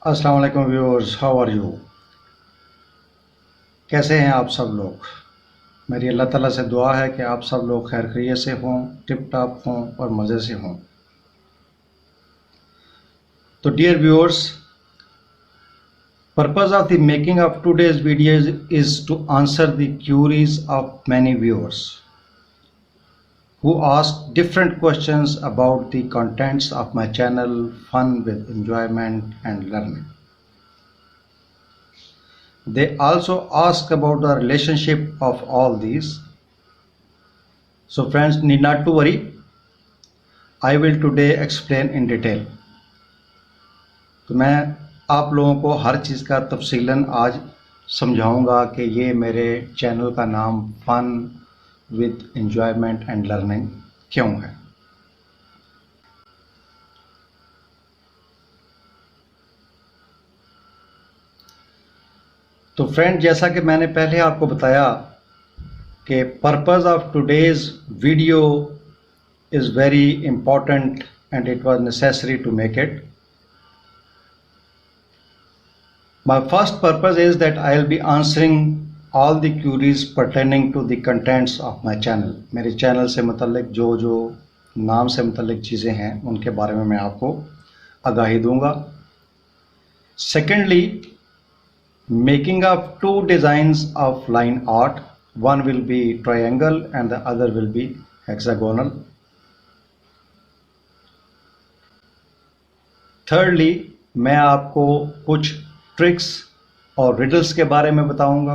अस्सलाम वालेकुम viewers, how are you? कैसे हैं आप सब लोग? मेरी अल्लाह ताला से दुआ है कि आप सब लोग खैर खैरियत से हों, टिप टॉप हों और मज़े से हों। तो dear viewers, purpose of the making of today's video is to answer the queries of many viewers who ask different questions about the contents of my channel, Fun with Enjoyment and Learning. They also ask about the relationship of all these. So friends, need not to worry. I will today explain in detail. तो मैं आप लोगों को हर चीज़ का तफसीलन आज समझाऊंगा कि ये मेरे चैनल का नाम fun with enjoyment and learning क्यों है। तो फ्रेंड, जैसा कि मैंने पहले आपको बताया कि purpose of today's video is very important and it was necessary to make it. My first purpose is that I'll be answering all the queries pertaining to the contents of my channel. मेरे channel से मुतल्लिक जो नाम से मुतल्लिक चीज़ें हैं उनके बारे में मैं आपको आगाही दूंगा. Secondly, making of two designs of line art. One will be triangle and the other will be hexagonal. Thirdly, मैं आपको कुछ ट्रिक्स और रिडल्स के बारे में बताऊंगा.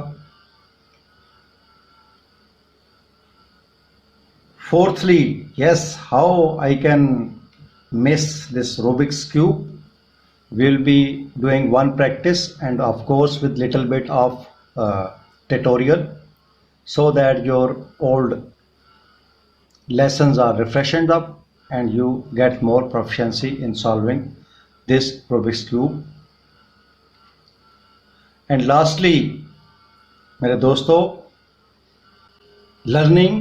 Fourthly, yes, how I can miss this Rubik's cube. We'll be doing one practice and of course with little bit of tutorial so that your old lessons are refreshed up and you get more proficiency in solving this Rubik's cube. And lastly मेरे दोस्तों, learning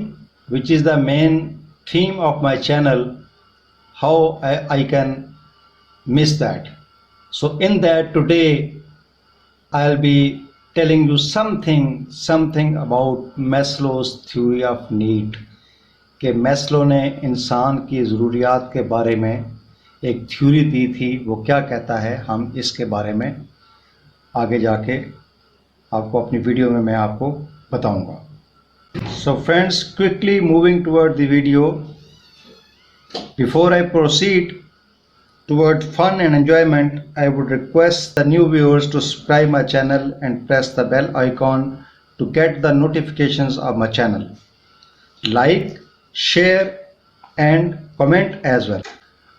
which is the main theme of my channel, how I can miss that. So in that today I will be telling you something about Maslow's theory of need. कि Maslow ने इंसान की ज़रूरियात के बारे में एक थ्योरी दी थी. वो क्या कहता है, हम इसके बारे में आगे जाके आपको अपनी वीडियो में मैं आपको बताऊंगा. So friends, quickly moving toward the video. Before I proceed toward fun and enjoyment, I would request the new viewers to subscribe my channel and press the bell icon to get the notifications of my channel. Like, share and comment as well.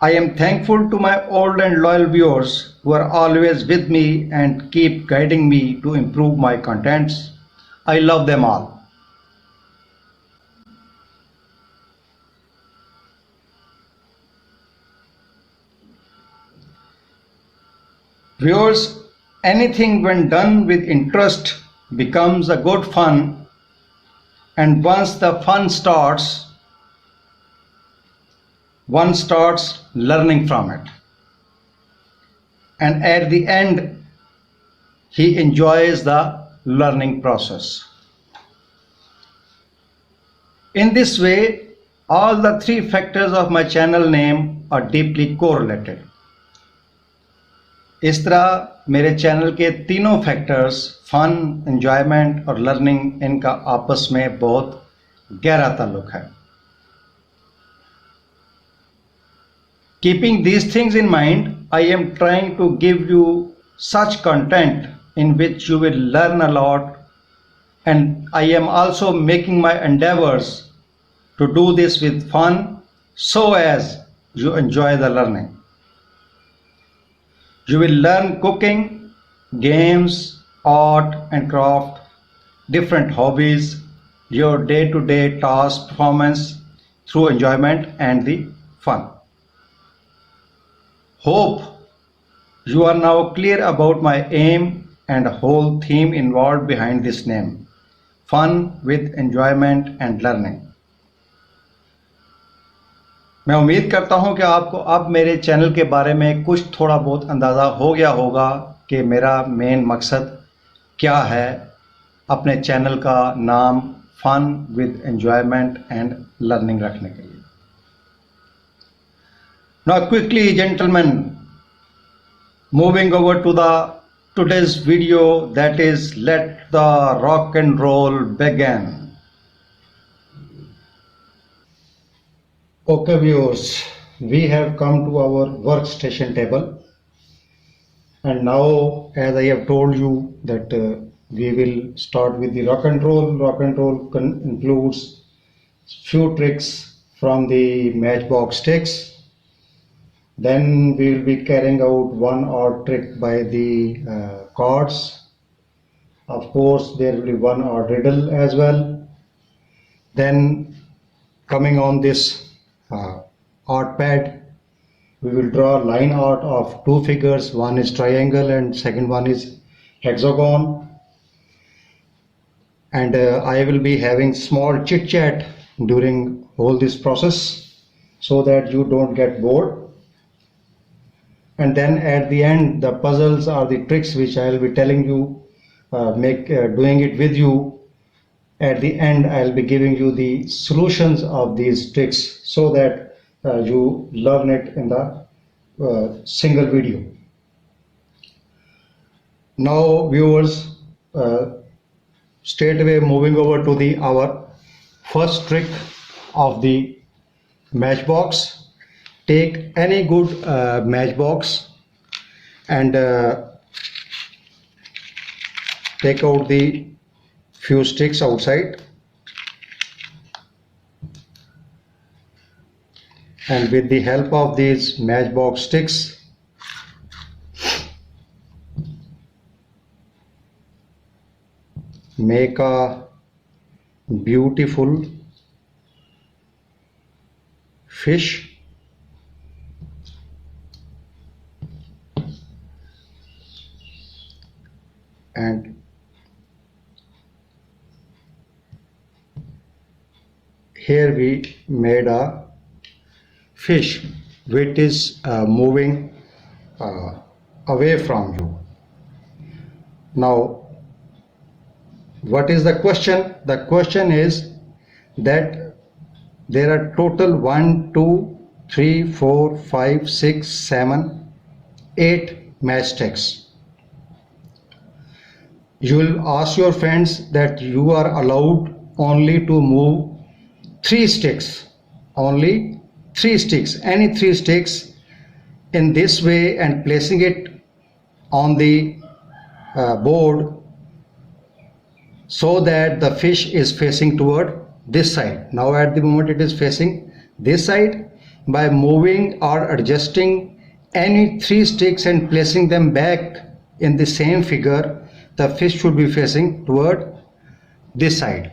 I am thankful to my old and loyal viewers who are always with me and keep guiding me to improve my contents. I love them all. Viewers, anything when done with interest becomes a good fun, and once the fun starts, one starts learning from it, and at the end he enjoys the learning process. In this way, all the three factors of my channel name are deeply correlated. इस तरह मेरे channel के तीनों factors, fun, enjoyment और learning, इनका आपस में बहुत गहरा ताल्लुक है. Keeping these things in mind, I am trying to give you such content in which you will learn a lot, and I am also making my endeavors to do this with fun so as you enjoy the learning. You will learn cooking, games, art and craft, different hobbies, your day-to-day task performance through enjoyment and the fun. Hope you are now clear about my aim and whole theme involved behind this name, Fun with Enjoyment and Learning. मैं उम्मीद करता हूं कि आपको अब मेरे channel के बारे में कुछ थोड़ा बहुत अंदाज़ा हो गया होगा कि मेरा मेन मकसद क्या है अपने चैनल का नाम fun with enjoyment and learning रखने के लिए। Now quickly gentleman, moving over to the today's video, that is let the rock and roll begin. Okay viewers, we have come to our workstation table, and now as I have told you that we will start with the rock and roll. Rock and roll includes few tricks from the matchbox sticks. Then we will be carrying out one odd trick by the cards. Of course there will be one odd riddle as well. Then coming on this art pad, we will draw line art of two figures. One is triangle and second one is hexagon. And I will be having small chit chat during all this process so that you don't get bored. And then at the end, the puzzles or the tricks which I will be telling you, doing it with you. At the end, I'll be giving you the solutions of these tricks so that you learn it in the single video. Now viewers, straight away moving over to the our first trick of the matchbox. Take any good matchbox and take out the few sticks outside, and with the help of these matchbox sticks make a beautiful fish. And here we made a fish which is moving away from you. Now what is the question? The question is that there are total 1 2 3 4 5 6 7 8 matchsticks. You will ask your friends that you are allowed only to move 3 sticks, only 3 sticks, any 3 sticks in this way, and placing it on the board so that the fish is facing toward this side. Now at the moment it is facing this side. By moving or adjusting any 3 sticks and placing them back in the same figure, the fish should be facing toward this side.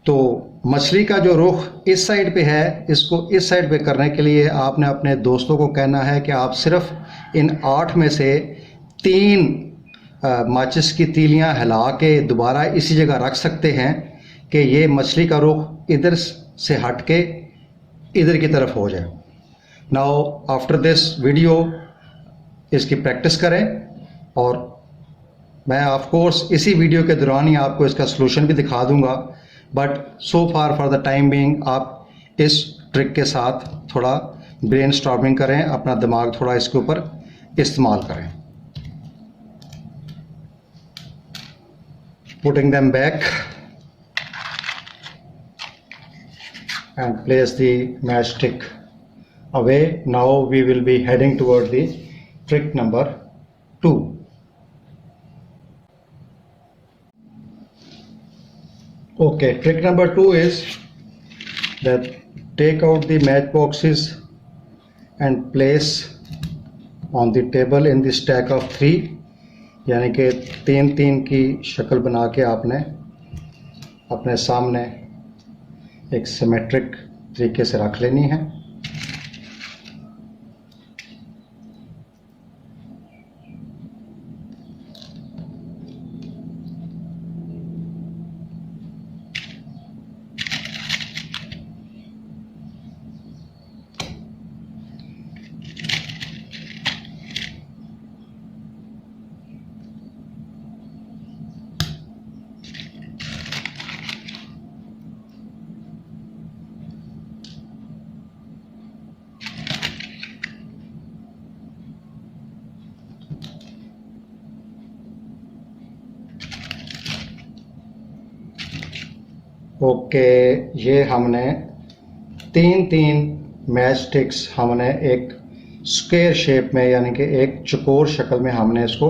तो मछली का जो रुख इस side पे है, इसको इस साइड पे करने के लिए आपने अपने दोस्तों को कहना है कि आप सिर्फ इन 8 में से 3 माचिस की तीलियां हिला के दोबारा इसी जगह रख सकते हैं कि ये मछली का रुख इधर से हट के इधर की तरफ हो जाए. नाउ आफ्टर दिस वीडियो इसकी प्रैक्टिस करें, और मैं ऑफ कोर्स इसी वीडियो के दौरान ही आपको इसका सलूशन भी दिखा दूंगा. But so far for the time being आप इस ट्रिक के साथ थोड़ा ब्रेन स्टॉर्मिंग करें, अपना दिमाग थोड़ा इसके ऊपर इस्तेमाल करें. Putting them back and place the matchstick away. Now we will be heading toward the trick number 2. Okay, trick number 2 is that take out the matchboxes and place on the table in the stack of 3, यानी कि 3-3 की शक्ल बना के आपने अपने सामने एक सिमेट्रिक तरीके से रख लेनी है. ओके, ये हमने तीन तीन मैच स्टिक्स हमने एक स्क्वायर शेप में यानी कि एक चौकोर शक्ल में हमने इसको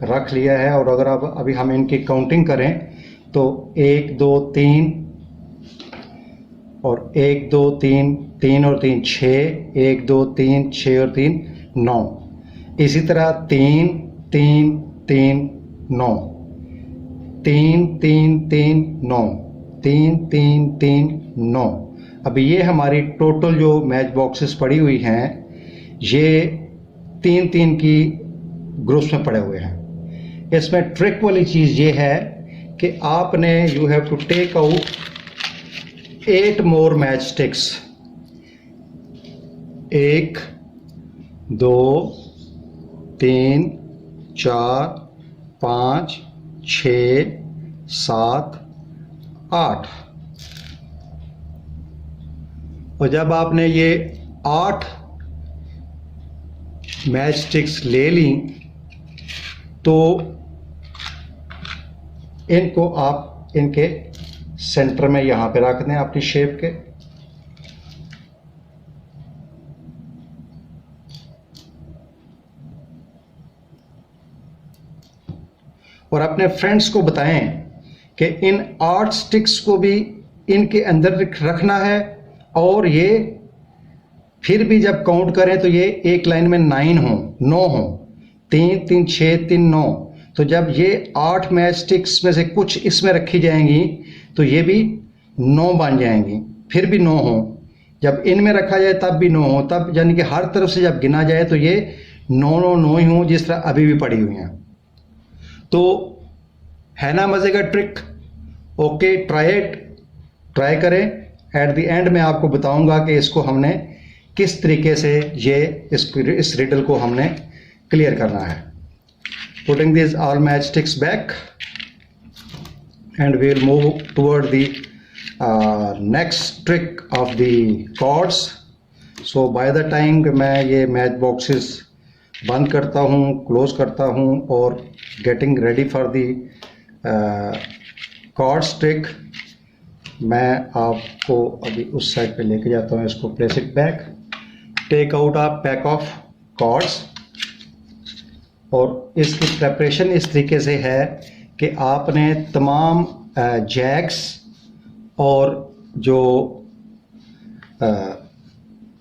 रख लिया है। और अगर अब अभी हम इनकी काउंटिंग करें तो 1 2 3 और 1 2 3, 3 और 3 6, 1 2 3 6 और 3 9। इसी तरह 3 3 3 9, 3 3 3 9, 3 3 3 9। अभी ये हमारी टोटल जो मैच बॉक्सेस पड़ी हुई हैं ये 3 3 की ग्रुप्स में पड़े हुए हैं। इसमें ट्रिक वाली चीज़ ये है कि आपने you have to take out 8 more match sticks. 1 2 3 4 5 6 7 8। और जब आपने ये 8 मैच स्टिक्स ले ली तो इनको आप इनके सेंटर में यहाँ पे रख दें अपनी शेप के। और अपने फ्रेंड्स को बताएं कि इन 8 स्टिक्स को भी इनके अंदर रखना है। और ये फिर भी जब काउंट करें तो ये एक लाइन में 9 हो, 3 3 6 3 9। तो जब ये 8 मैच स्टिक्स में से कुछ इसमें रखी जाएंगी तो ये भी 9 बन जाएंगी, फिर भी 9 हो। जब इनमें रखा जाए तब भी 9 हो, तब यानी कि हर तरफ से जब गिना जाए तो ये 9 9 9 ही हो, जिस तरह अभी भी पड़ी हुई हैं। तो है ना मज़े का ट्रिक? ओके, ट्राई करें। एट द एंड में आपको बताऊंगा कि इसको हमने किस तरीके से इस रिडल को हमने क्लियर करना है। Putting this all match sticks back and we will move toward the next trick of the chords. So by the time कि मैं ये मैच बॉक्सेस बंद करता हूँ, क्लोज करता हूँ और getting ready for the chords trick, मैं आपको अभी उस साइड पे लेके जाता हूँ। इसको place it back, take out a pack of chords। और इसकी प्रेपरेशन इस तरीके से है कि आपने तमाम जैक्स और जो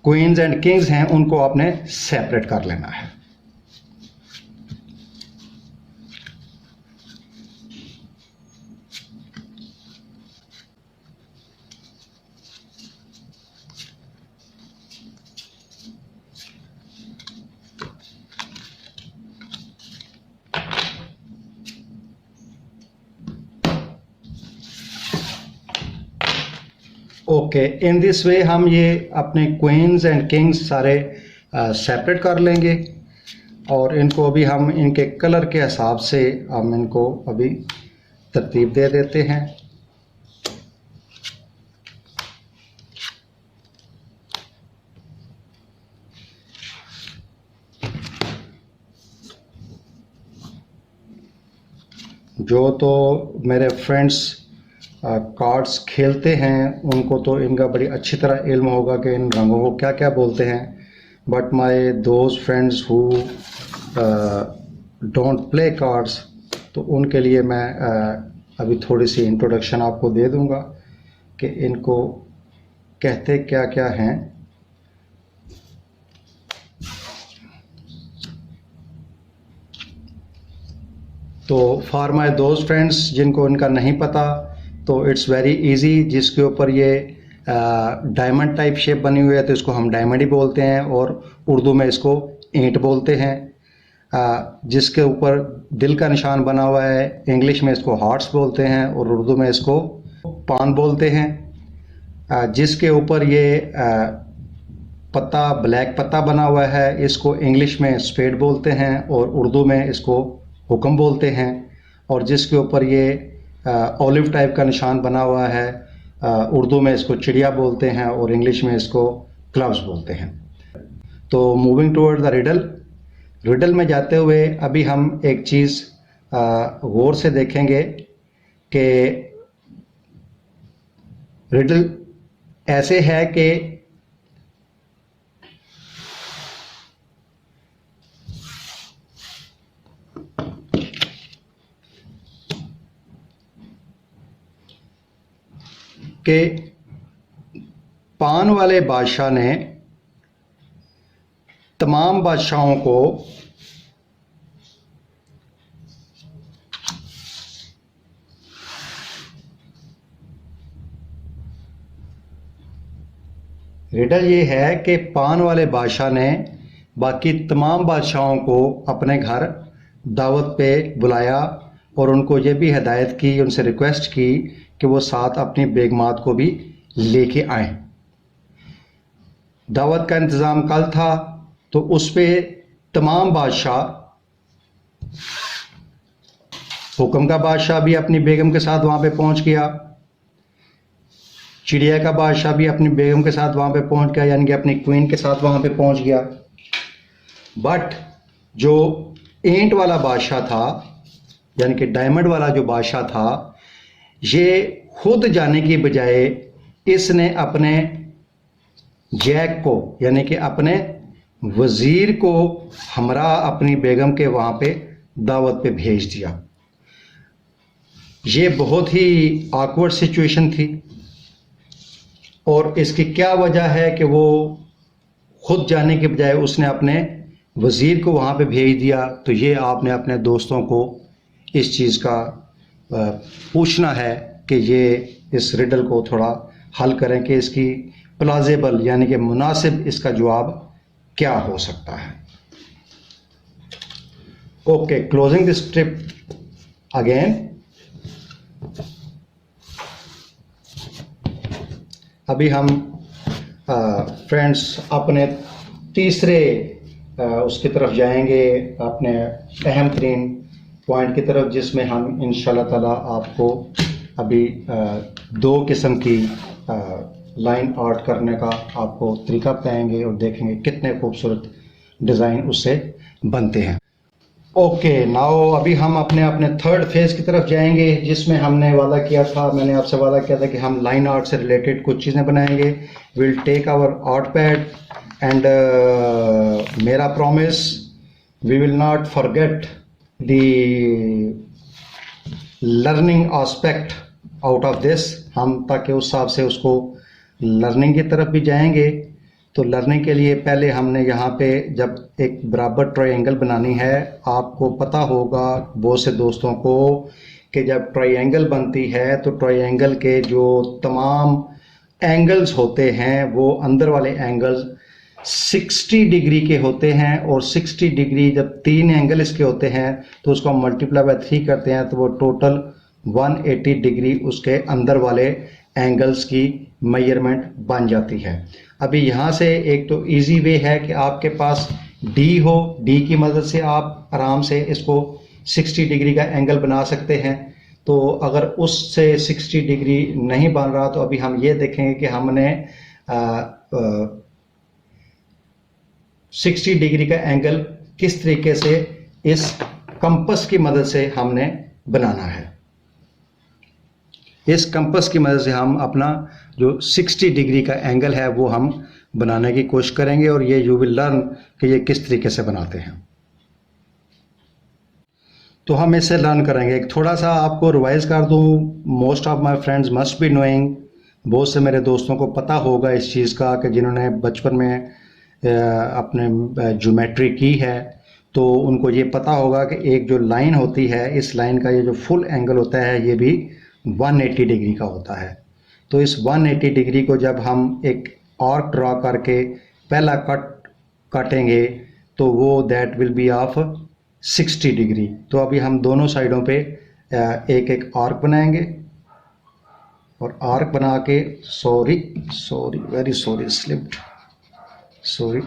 क्वींस एंड किंग्स हैं उनको आपने सेपरेट कर लेना है। ओके, इन दिस वे हम ये अपने क्वींस एंड किंग्स सारे सेपरेट कर लेंगे। और इनको अभी हम इनके कलर के हिसाब से हम इनको अभी तरतीब दे देते हैं। जो तो मेरे फ्रेंड्स कार्ड्स खेलते हैं उनको तो इनका बड़ी अच्छी तरह इल्म होगा कि इन रंगों को क्या क्या बोलते हैं। But my those friends who don't play cards, तो उनके लिए मैं अभी थोड़ी सी इंट्रोडक्शन आपको दे दूंगा कि इनको कहते क्या क्या हैं। तो फॉर माय दोज फ्रेंड्स जिनको इनका नहीं पता, तो इट्स वेरी इजी। जिसके ऊपर ये डायमंड टाइप शेप बनी हुई है तो इसको हम डायमंड ही बोलते हैं, और उर्दू में इसको ईंट बोलते हैं। जिसके ऊपर दिल का निशान बना हुआ है इंग्लिश में इसको हार्ट्स बोलते हैं और उर्दू में इसको पान बोलते हैं। जिसके ऊपर ये पत्ता ब्लैक पत्ता बना हुआ है इसको इंग्लिश में स्पेड बोलते हैं और उर्दू में इसको हुक्म बोलते हैं। और जिसके ऊपर ये ऑलिव टाइप का निशान बना हुआ है उर्दू में इसको चिड़िया बोलते हैं और इंग्लिश में इसको क्लब्स बोलते हैं। तो मूविंग टुवर्ड द रिडल में जाते हुए अभी हम एक चीज़ गौर से देखेंगे कि रिडल ऐसे है कि पान वाले बादशाह ने तमाम बादशाहों को रिडल ये है कि पान वाले बादशाह ने बाकी तमाम बादशाहों को अपने घर दावत पे बुलाया और उनको ये भी हिदायत की, उनसे रिक्वेस्ट की कि वो साथ अपनी बेगमात को भी लेके आए। दावत का इंतज़ाम कल था तो उस पर तमाम बादशाह, हुक्म का बादशाह भी अपनी बेगम के साथ वहाँ पे पहुँच गया, चिड़िया का बादशाह भी अपनी बेगम के साथ वहाँ पे पहुँच गया, यानी कि अपनी क्वीन के साथ वहाँ पे पहुँच गया। बट जो ईंट वाला बादशाह था, यानी कि डायमंड वाला जो बादशाह था, ये खुद जाने की बजाय इसने अपने जैक को, यानी कि अपने वज़ीर को हमरा अपनी बेगम के वहाँ पे दावत पे भेज दिया। ये बहुत ही ऑकवर्ड सिचुएशन थी और इसकी क्या वजह है कि वो खुद जाने के बजाय उसने अपने वज़ीर को वहाँ पे भेज दिया। तो ये आपने अपने दोस्तों को इस चीज़ का पूछना है कि ये इस रिडल को थोड़ा हल करें कि इसकी प्लाजेबल यानी कि मुनासिब इसका जवाब क्या हो सकता है। Okay, closing this trip again. अभी हम फ्रेंड्स अपने तीसरे उसकी तरफ जाएंगे, अपने अहम तरीन पॉइंट की तरफ, जिसमें हम इंशाल्लाह ताला आपको अभी दो किस्म की लाइन आर्ट करने का आपको तरीका बताएंगे और देखेंगे कितने खूबसूरत डिज़ाइन उससे बनते हैं। ओके, नाउ अभी हम अपने थर्ड फेज की तरफ जाएंगे, जिसमें हमने वादा किया था, मैंने आपसे वादा किया था कि हम लाइन आर्ट से रिलेटेड कुछ चीज़ें बनाएंगे। Will take our art pad and मेरा promise, we will not forget the learning aspect out of this. हम ताकि उस हिसाब से उसको लर्निंग की तरफ भी जाएंगे। तो लर्निंग के लिए पहले हमने यहाँ पे जब एक बराबर ट्रायंगल बनानी है, आपको पता होगा बहुत से दोस्तों को कि जब ट्रायंगल बनती है तो ट्रायंगल के जो तमाम एंगल्स होते हैं वो अंदर वाले एंगल्स 60 डिग्री के होते हैं और 60 डिग्री जब तीन एंगल इसके होते हैं तो उसको हम मल्टीप्लाई बाय 3 करते हैं तो वो टोटल 180 डिग्री उसके अंदर वाले एंगल्स की मेजरमेंट बन जाती है। अभी यहाँ से एक तो इजी वे है कि आपके पास डी हो, डी की मदद से आप आराम से इसको 60 डिग्री का एंगल बना सकते हैं। तो अगर उससे 60 डिग्री नहीं बन रहा तो अभी हम ये देखेंगे कि हमने 60 डिग्री का एंगल किस तरीके से इस कंपस की मदद से हमने बनाना है। इस कंपस की मदद से हम अपना जो 60 डिग्री का एंगल है वो हम बनाने की कोशिश करेंगे और ये यू विल लर्न कि ये किस तरीके से बनाते हैं। तो हम इससे लर्न करेंगे। एक थोड़ा सा आपको रिवाइज कर दूं, most of my friends must be knowing, बहुत से मेरे दोस्तों को पता होगा इस चीज़ का कि जिन्होंने बचपन में अपने ज्योमेट्री की है तो उनको ये पता होगा कि एक जो लाइन होती है, इस लाइन का ये जो फुल एंगल होता है ये भी 180 डिग्री का होता है। तो इस 180 डिग्री को जब हम एक आर्क ड्रा करके पहला कट काटेंगे तो वो that will be of 60 degree. तो अभी हम दोनों साइडों पे एक एक आर्क बनाएंगे और आर्क बना के वेरी सॉरी स्लिप्ड, सॉरी।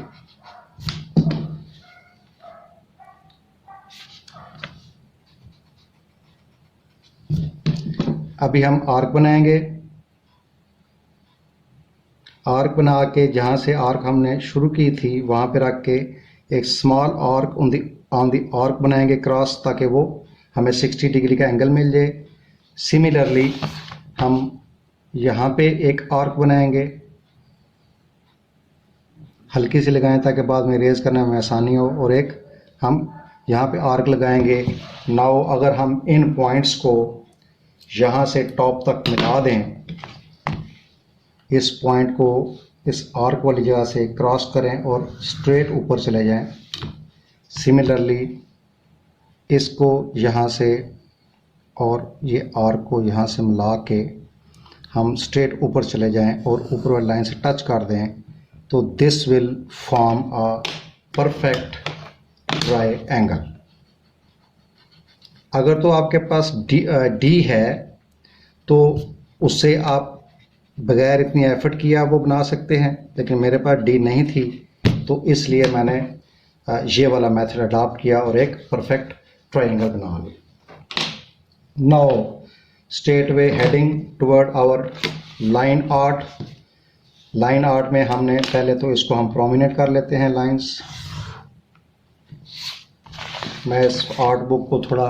अभी हम आर्क बनाएंगे। आर्क बना के जहाँ से आर्क हमने शुरू की थी वहाँ पे रख के एक small arc on the arc बनाएंगे क्रॉस, ताकि वो हमें 60 डिग्री का एंगल मिल जाए। सिमिलरली हम यहाँ पे एक आर्क बनाएंगे, हल्की सी लगाएं ताकि बाद में रेज करने में आसानी हो, और एक हम यहाँ पे आर्क लगाएंगे। नाउ अगर हम इन पॉइंट्स को यहाँ से टॉप तक मिला दें, इस पॉइंट को इस आर्क वाली जगह से क्रॉस करें और स्ट्रेट ऊपर चले जाएं। सिमिलरली इसको यहाँ से और ये आर्क को यहाँ से मिला के हम स्ट्रेट ऊपर चले जाएं और ऊपर वाली लाइन से टच कर दें, तो this will form a perfect triangle. अगर तो आपके पास डी है तो उससे आप बगैर इतनी एफर्ट किया वो बना सकते हैं, लेकिन मेरे पास डी नहीं थी तो इसलिए मैंने ये वाला मेथड अडॉप्ट किया और एक परफेक्ट ट्रायंगल बना लिया। Now straight way heading toward our line art. Line art में हमने पहले तो इसको हम प्रोमिनेट कर लेते हैं लाइंस। मैं इस आर्ट बुक को थोड़ा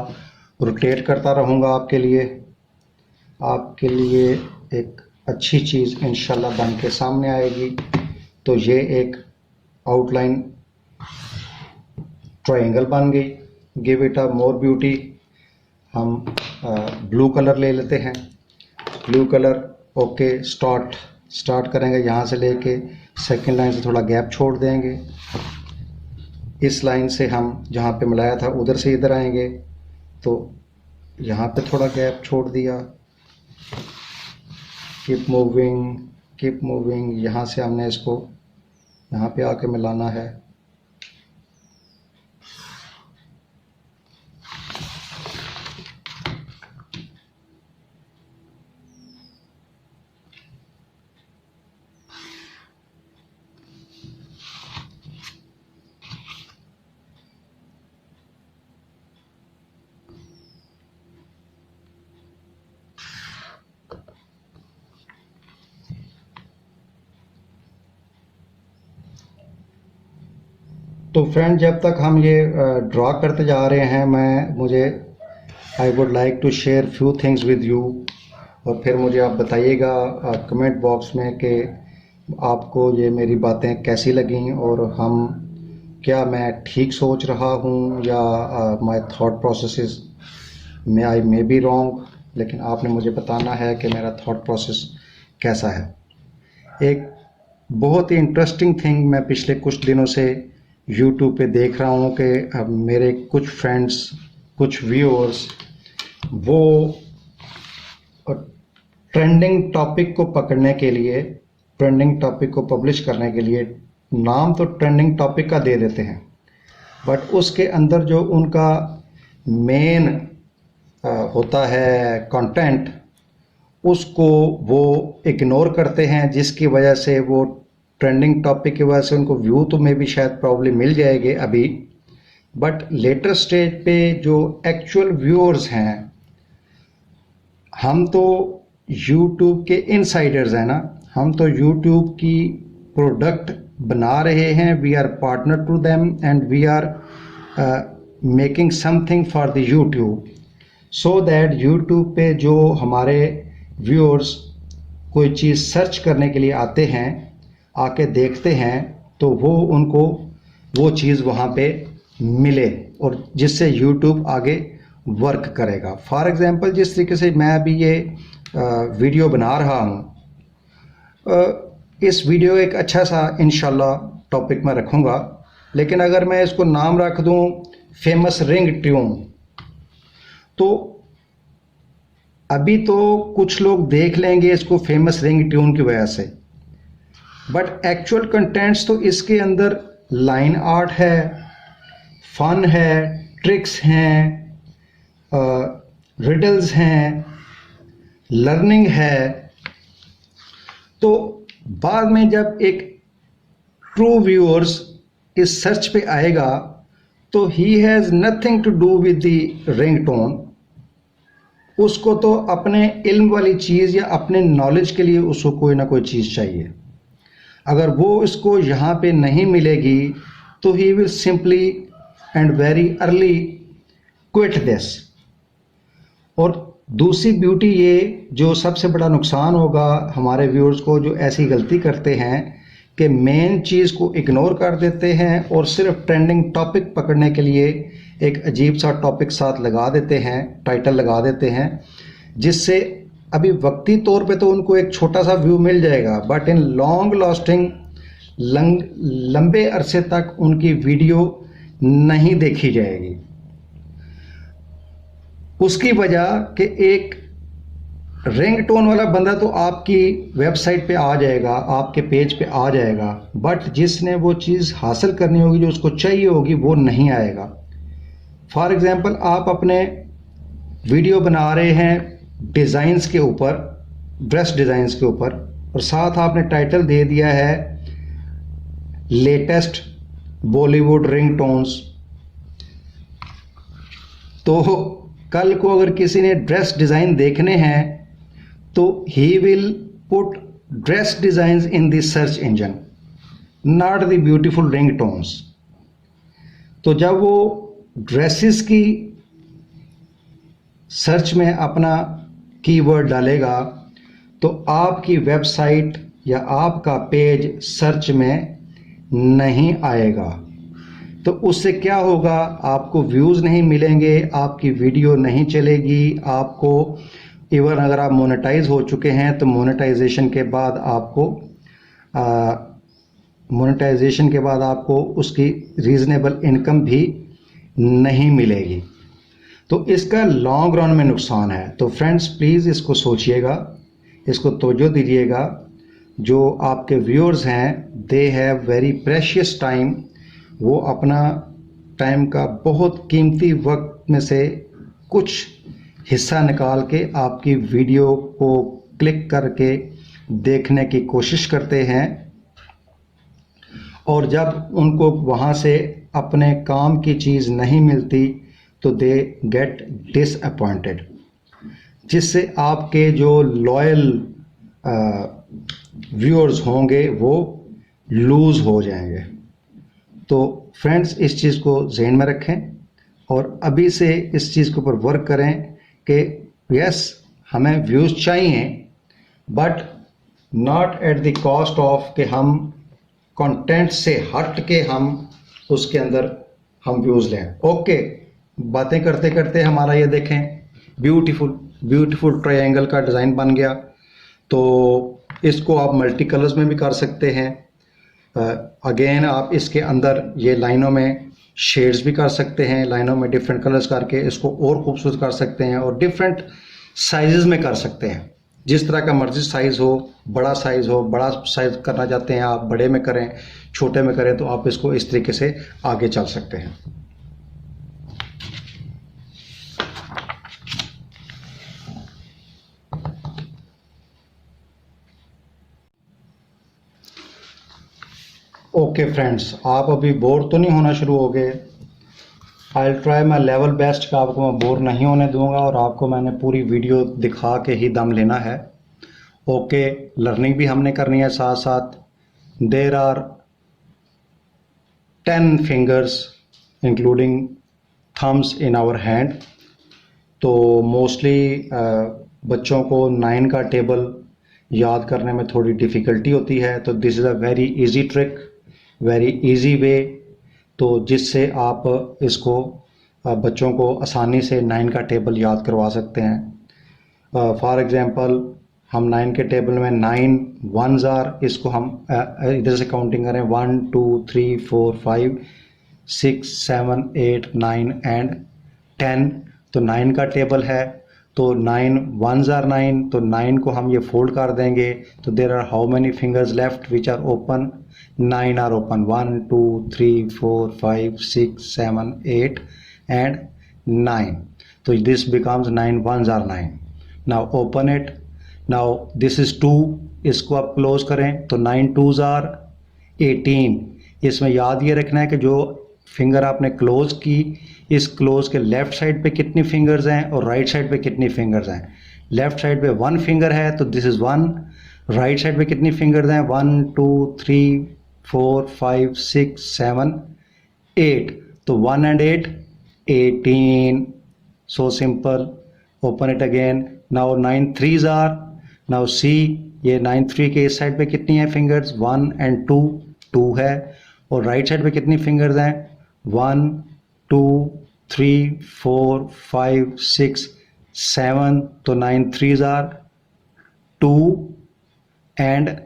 रोटेट करता रहूँगा आपके लिए एक अच्छी चीज़ इंशाल्लाह बन के सामने आएगी। तो ये एक आउटलाइन ट्रायंगल बन गई। Give it a more beauty. हम ब्लू कलर ले लेते हैं। ब्लू कलर ओके, स्टार्ट करेंगे यहाँ से लेके सेकंड लाइन से थोड़ा गैप छोड़ देंगे। इस लाइन से हम जहाँ पे मिलाया था उधर से इधर आएंगे, तो यहाँ पे थोड़ा गैप छोड़ दिया। Keep moving. यहाँ से हमने इसको यहाँ पे आके मिलाना है। तो फ्रेंड, जब तक हम ये ड्रॉ करते जा रहे हैं, I would like to share few things with you, और फिर मुझे आप बताइएगा कमेंट बॉक्स में कि आपको ये मेरी बातें कैसी लगीं, और क्या मैं ठीक सोच रहा हूँ या माय थॉट प्रोसेसेस में आई मे बी रॉन्ग, लेकिन आपने मुझे बताना है कि मेरा थॉट प्रोसेस कैसा है। एक बहुत ही इंटरेस्टिंग थिंग मैं पिछले कुछ दिनों से YouTube पे देख रहा हूँ कि मेरे कुछ फ्रेंड्स, कुछ व्यूअर्स, वो ट्रेंडिंग टॉपिक को पकड़ने के लिए, ट्रेंडिंग टॉपिक को पब्लिश करने के लिए नाम तो ट्रेंडिंग टॉपिक का दे देते हैं, बट उसके अंदर जो उनका मेन होता है कंटेंट, उसको वो इग्नोर करते हैं, जिसकी वजह से वो ट्रेंडिंग टॉपिक की वजह से उनको व्यू तो मे भी शायद प्रॉब्लम मिल जाएगी अभी, बट लेटर स्टेज पे जो एक्चुअल व्यूअर्स हैं, हम तो YouTube के इनसाइडर्स हैं ना, हम तो YouTube की प्रोडक्ट बना रहे हैं। We are partner to them and we are making something for the YouTube, so that YouTube पे जो हमारे व्यूअर्स कोई चीज़ सर्च करने के लिए आते हैं, आके देखते हैं, तो उनको वो चीज़ वहाँ पे मिले, और जिससे YouTube आगे वर्क करेगा। फॉर एग्ज़ाम्पल, जिस तरीके से मैं अभी ये वीडियो बना रहा हूँ, इस वीडियो एक अच्छा सा इंशाल्लाह टॉपिक मैं रखूँगा, लेकिन अगर मैं इसको नाम रख दूँ फेमस रिंग ट्यून, तो अभी तो कुछ लोग देख लेंगे इसको फेमस रिंग ट्यून की वजह से, बट एक्चुअल कंटेंट्स तो इसके अंदर लाइन आर्ट है, फन है, ट्रिक्स हैं, रिडल्स हैं, लर्निंग है। तो बाद में जब एक ट्रू व्यूअर्स इस सर्च पे आएगा, तो he has nothing to do with the ringtone. उसको तो अपने इल्म वाली चीज़ या अपने नॉलेज के लिए उसको कोई ना कोई चीज़ चाहिए। अगर वो इसको यहाँ पे नहीं मिलेगी, तो he will simply and very early quit this. और दूसरी ब्यूटी ये, जो सबसे बड़ा नुकसान होगा हमारे व्यूअर्स को जो ऐसी गलती करते हैं कि मेन चीज़ को इग्नोर कर देते हैं और सिर्फ ट्रेंडिंग टॉपिक पकड़ने के लिए एक अजीब सा टॉपिक साथ लगा देते हैं, टाइटल लगा देते हैं, जिससे अभी वक्ती तौर पे तो उनको एक छोटा सा व्यू मिल जाएगा, बट इन लॉन्ग लास्टिंग लंबे अरसे तक उनकी वीडियो नहीं देखी जाएगी। उसकी वजह कि एक रिंगटोन वाला बंदा तो आपकी वेबसाइट पे आ जाएगा, आपके पेज पे आ जाएगा, बट जिसने वो चीज़ हासिल करनी होगी, जो उसको चाहिए होगी, वो नहीं आएगा। फॉर एग्ज़ाम्पल, आप अपने वीडियो बना रहे हैं डिज़ाइंस के ऊपर, ड्रेस डिज़ाइंस के ऊपर, और साथ आपने टाइटल दे दिया है लेटेस्ट बॉलीवुड रिंगटोन्स, तो कल को अगर किसी ने ड्रेस डिज़ाइन देखने हैं तो he will put dress designs in the search engine, not the beautiful ringtones. तो जब वो ड्रेसेस की सर्च में अपना कीवर्ड डालेगा तो आपकी वेबसाइट या आपका पेज सर्च में नहीं आएगा। तो उससे क्या होगा, आपको व्यूज़ नहीं मिलेंगे, आपकी वीडियो नहीं चलेगी, आपको इवन अगर आप मोनेटाइज हो चुके हैं तो मोनेटाइजेशन के बाद आपको उसकी रीज़नेबल इनकम भी नहीं मिलेगी। तो इसका लॉन्ग रन में नुकसान है। तो फ्रेंड्स, प्लीज़ इसको सोचिएगा, इसको तवज्जो दीजिएगा। जो आपके व्यूअर्स हैं, they have very precious time, वो अपना टाइम का बहुत कीमती वक्त में से कुछ हिस्सा निकाल के आपकी वीडियो को क्लिक करके देखने की कोशिश करते हैं, और जब उनको वहाँ से अपने काम की चीज़ नहीं मिलती तो दे गेट डिसअपॉइंटेड, जिससे आपके जो लॉयल व्यूअर्स होंगे वो लूज़ हो जाएंगे। तो फ्रेंड्स, इस चीज़ को ज़हन में रखें और अभी से इस चीज़ के ऊपर वर्क करें कि यस, हमें व्यूज़ चाहिए, but not at the cost of कि हम कंटेंट से हट के हम उसके अंदर हम व्यूज़ लें। ओके, बातें करते करते हमारा ये देखें ब्यूटीफुल ट्रायंगल का डिज़ाइन बन गया। तो इसको आप मल्टी कलर्स में भी कर सकते हैं। अगेन आप इसके अंदर ये लाइनों में शेड्स भी कर सकते हैं, लाइनों में डिफरेंट कलर्स करके इसको और खूबसूरत कर सकते हैं, और डिफरेंट साइज़ में कर सकते हैं। जिस तरह का मर्जी साइज़ हो, बड़ा साइज़ करना चाहते हैं आप, बड़े में करें, छोटे में करें, तो आप इसको इस तरीके से आगे चल सकते हैं। ओके फ्रेंड्स, आप अभी बोर तो नहीं होना शुरू हो गए। I try my level best कि आपको मैं बोर नहीं होने दूंगा, और आपको मैंने पूरी वीडियो दिखा के ही दम लेना है। ओके, लर्निंग भी हमने करनी है साथ साथ। There are 10 fingers including thumbs in our hand. तो मोस्टली बच्चों को 9 का टेबल याद करने में थोड़ी डिफ़िकल्टी होती है, तो this is a very easy trick, very easy way, तो जिससे आप इसको बच्चों को आसानी से 9 का टेबल याद करवा सकते हैं। फॉर एग्ज़ाम्पल, हम 9 के टेबल में 9 1s आर, इसको हम इधर से काउंटिंग करें 1 2 3 4 5 6 7 8 9 एंड 10, तो 9 का टेबल है। तो 9 1s आर 9, तो 9 को हम ये फोल्ड कर देंगे, तो there are how many fingers left which are open, 9 are open, 1 2 3 4 5 6 7 8 and 9, तो this becomes 9 1s are 9। Now open it, now this is 2, इसको आप क्लोज करें तो 9 2s आर 18। इसमें याद ये रखना है कि जो फिंगर आपने क्लोज की, इस क्लोज के लेफ्ट साइड पे कितनी फिंगर्स हैं और राइट साइड पे कितनी फिंगर्स हैं। लेफ्ट साइड पे 1 फिंगर है तो दिस इज़ 1, राइट साइड पे कितनी फिंगर्स हैं 1 2 3 4 5 6 7 8, तो 1 and 8 18। So simple, open it again. Now 9 threes are, now see ये 9 3 के इस साइड पे कितनी है फिंगर्स, 1 and 2, 2 है, और राइट साइड पे कितनी फिंगर्स हैं, 1 2 3 4 5 6 7, तो 9 threes are 2 and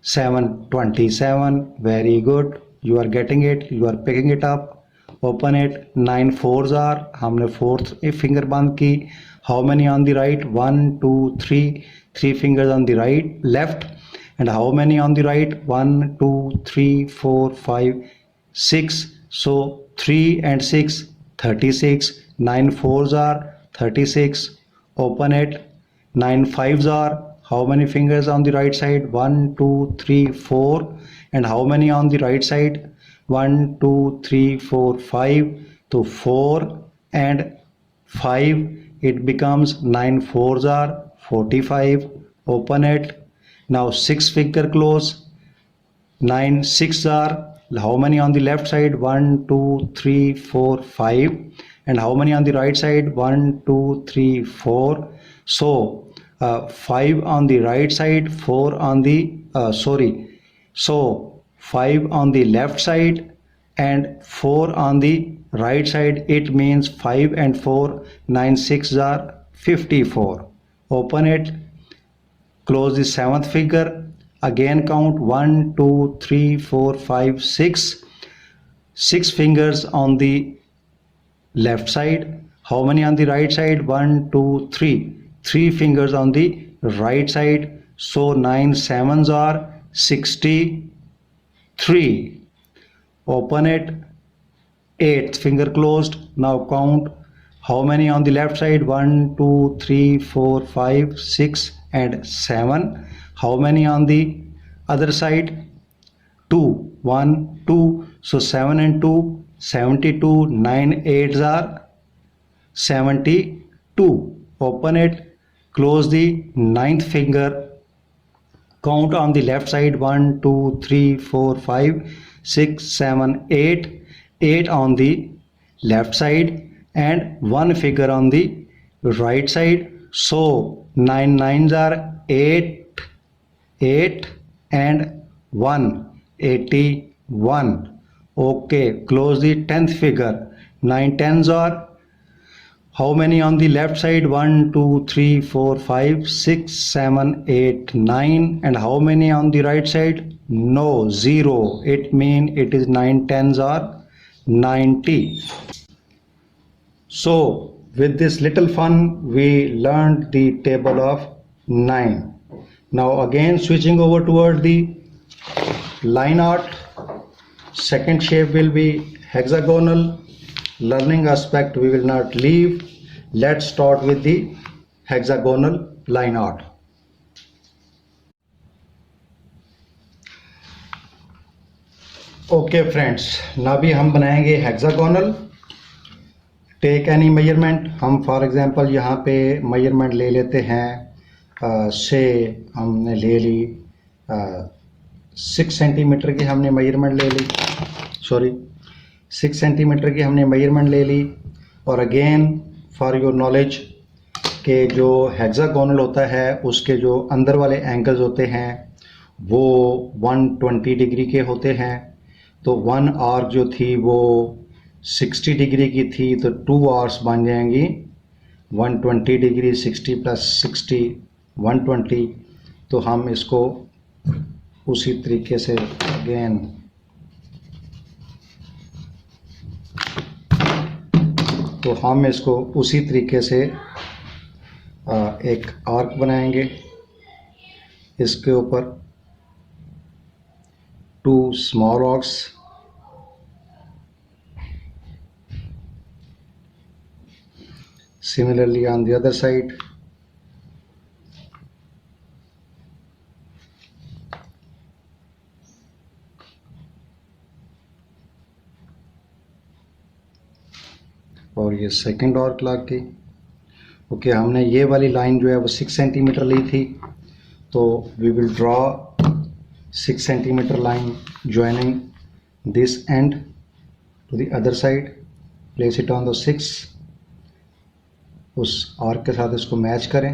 7, 27. Very good, you are getting it, you are picking it up. Open it. 9 fours are, हमने fourth finger बंद की. How many on the right, 1 2 3, 3 fingers on the right left, and how many on the right, 1 2 3 4 5 6, so 3 and 6, 36. 9 fours are 36. Open it. 9 fives are, how many fingers on the right side, 1 2 3 4, and how many on the right side, 1 2 3 4 5, so 4 and 5, it becomes 9 fours are 45. Open it. Now 6 finger close. 9 6 are, how many on the left side, 1 2 3 4 5, and how many on the right side, 1 2 3 4, so 5 on the right side, 4 on the so 5 on the left side and 4 on the right side, it means 5 and 4, 9 6 are 54. Open it. Close the seventh figure. Again count 1 2 3 4 5 6, 6 fingers on the left side. How many on the right side, 1 2 3, 3 fingers on the right side, so 9 sevens are 63. Open it. 8th finger closed. Now count how many on the left side, 1 2 3 4 5 6 and 7. How many on the other side, 2 1 2, so 7 and 2, 72. 9 8s are 72. Open it. Close the 9th finger. Count on the left side, 1 2 3 4 5 6 7 8, 8 on the left side and 1 figure on the right side, so 9 9s are 8 8 and 1, 81. Okay, close the 10th figure. 9 10s are, how many on the left side, 1 2 3 4 5 6 7 8 9, and how many on the right side, no, 0, it means it is 9 10s are 90. So with this little fun we learned the table of 9. Now again switching over toward the line art. Second shape will be hexagonal. Learning aspect we will not leave. Let's start with the hexagonal line art. Okay friends, now भी हम बनाएंगे hexagonal. Take any measurement. हम for example यहाँ पे measurement ले लेते हैं, से हमने ले ली 6 सेंटीमीटर की हमने मेजरमेंट ले ली, 6 सेंटीमीटर की हमने मेजरमेंट ले ली. और अगेन फॉर योर नॉलेज के जो हेक्सागोनल होता है उसके जो अंदर वाले एंगल्स होते हैं वो 120 डिग्री के होते हैं. तो 1 आर्क जो थी वो 60 डिग्री की थी, तो 2 आवर्स बन जाएंगी 120 डिग्री. 60 प्लस 60 120. तो हम इसको उसी तरीके से अगेन उसी तरीके से एक आर्क बनाएंगे. इसके ऊपर 2 small arcs, similarly on the other side. और ये सेकंड आर्क लग गई. ओके, हमने ये वाली लाइन जो है वो 6 सेंटीमीटर ली थी, तो we will draw 6 centimetre line joining this end to the other side. Place it on the 6. उस आर्क के साथ इसको मैच करें।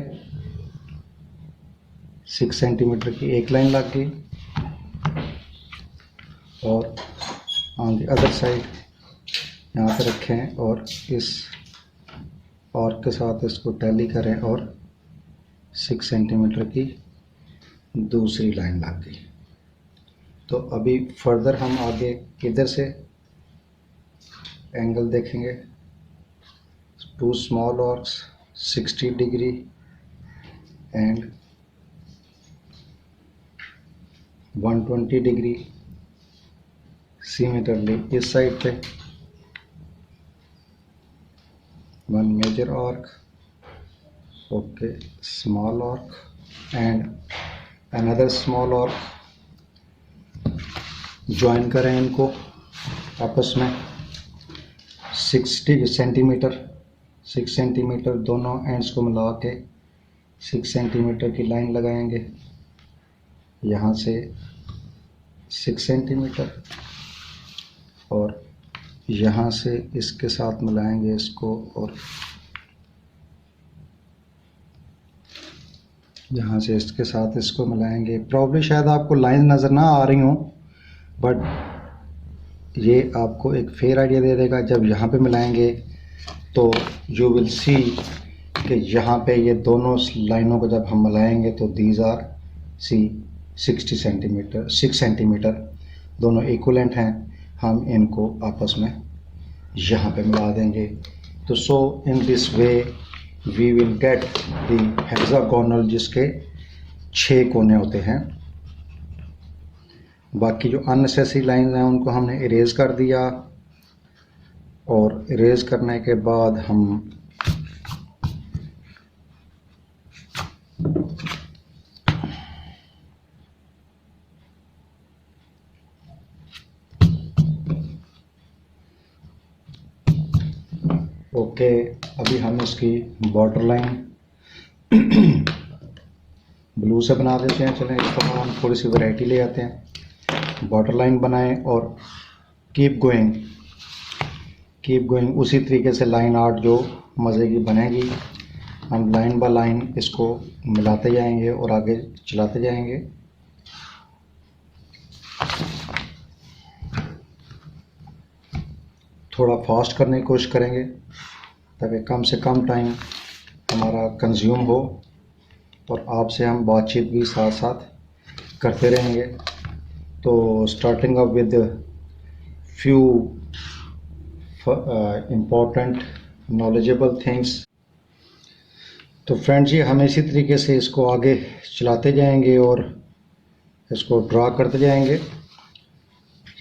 6 सेंटीमीटर की एक लाइन लग गई और ऑन द अदर साइड यहाँ पे रखें और इस आर्क के साथ इसको टैली करें और 6 सेंटीमीटर की दूसरी लाइन लग गई। तो अभी फर्दर हम आगे इधर से एंगल देखेंगे। 2 small arcs 60 degree and 120 degree similarly इस साइड पे 1 major arc, okay, small arc and another small arc. Join करें इनको आपस में 60 सेंटीमीटर 6 सेंटीमीटर दोनों एंड्स को मिला के 6 सेंटीमीटर की लाइन लगाएंगे। यहाँ से 6 सेंटीमीटर और यहाँ से इसके साथ मिलाएंगे इसको और यहाँ से इसके साथ इसको मिलाएंगे। प्रॉब्ली शायद आपको लाइन नज़र ना आ रही हो, बट ये आपको एक फेयर आइडिया दे देगा। जब यहाँ पे मिलाएंगे तो यू विल सी कि यहाँ पे ये दोनों लाइनों को जब हम मिलाएंगे तो these are see 60 centimetre 6 centimetre दोनों इक्वलेंट हैं। हम इनको आपस में यहाँ पे मिला देंगे। तो so in this way we will get the hexagonal, जिसके 6 कोने होते हैं। बाकी जो अननेसेसरी लाइन हैं उनको हमने इरेज कर दिया और इरेज करने के बाद हम ओके अभी हम इसकी बॉर्डर लाइन ब्लू से बना देते हैं। चलें इसको हम थोड़ी सी वैरायटी ले आते हैं। बॉर्डर लाइन बनाएं और कीप गोइंग उसी तरीके से लाइन आर्ट जो मज़े की बनेगी। हम लाइन बाय लाइन इसको मिलाते जाएंगे और आगे चलाते जाएंगे। थोड़ा फास्ट करने की कोशिश करेंगे ताकि कम से कम टाइम हमारा कंज्यूम हो और आपसे हम बातचीत भी साथ साथ करते रहेंगे। तो starting up with few important knowledgeable things. तो फ्रेंड्स जी हम इसी तरीके से इसको आगे चलाते जाएंगे और इसको ड्रा करते जाएंगे।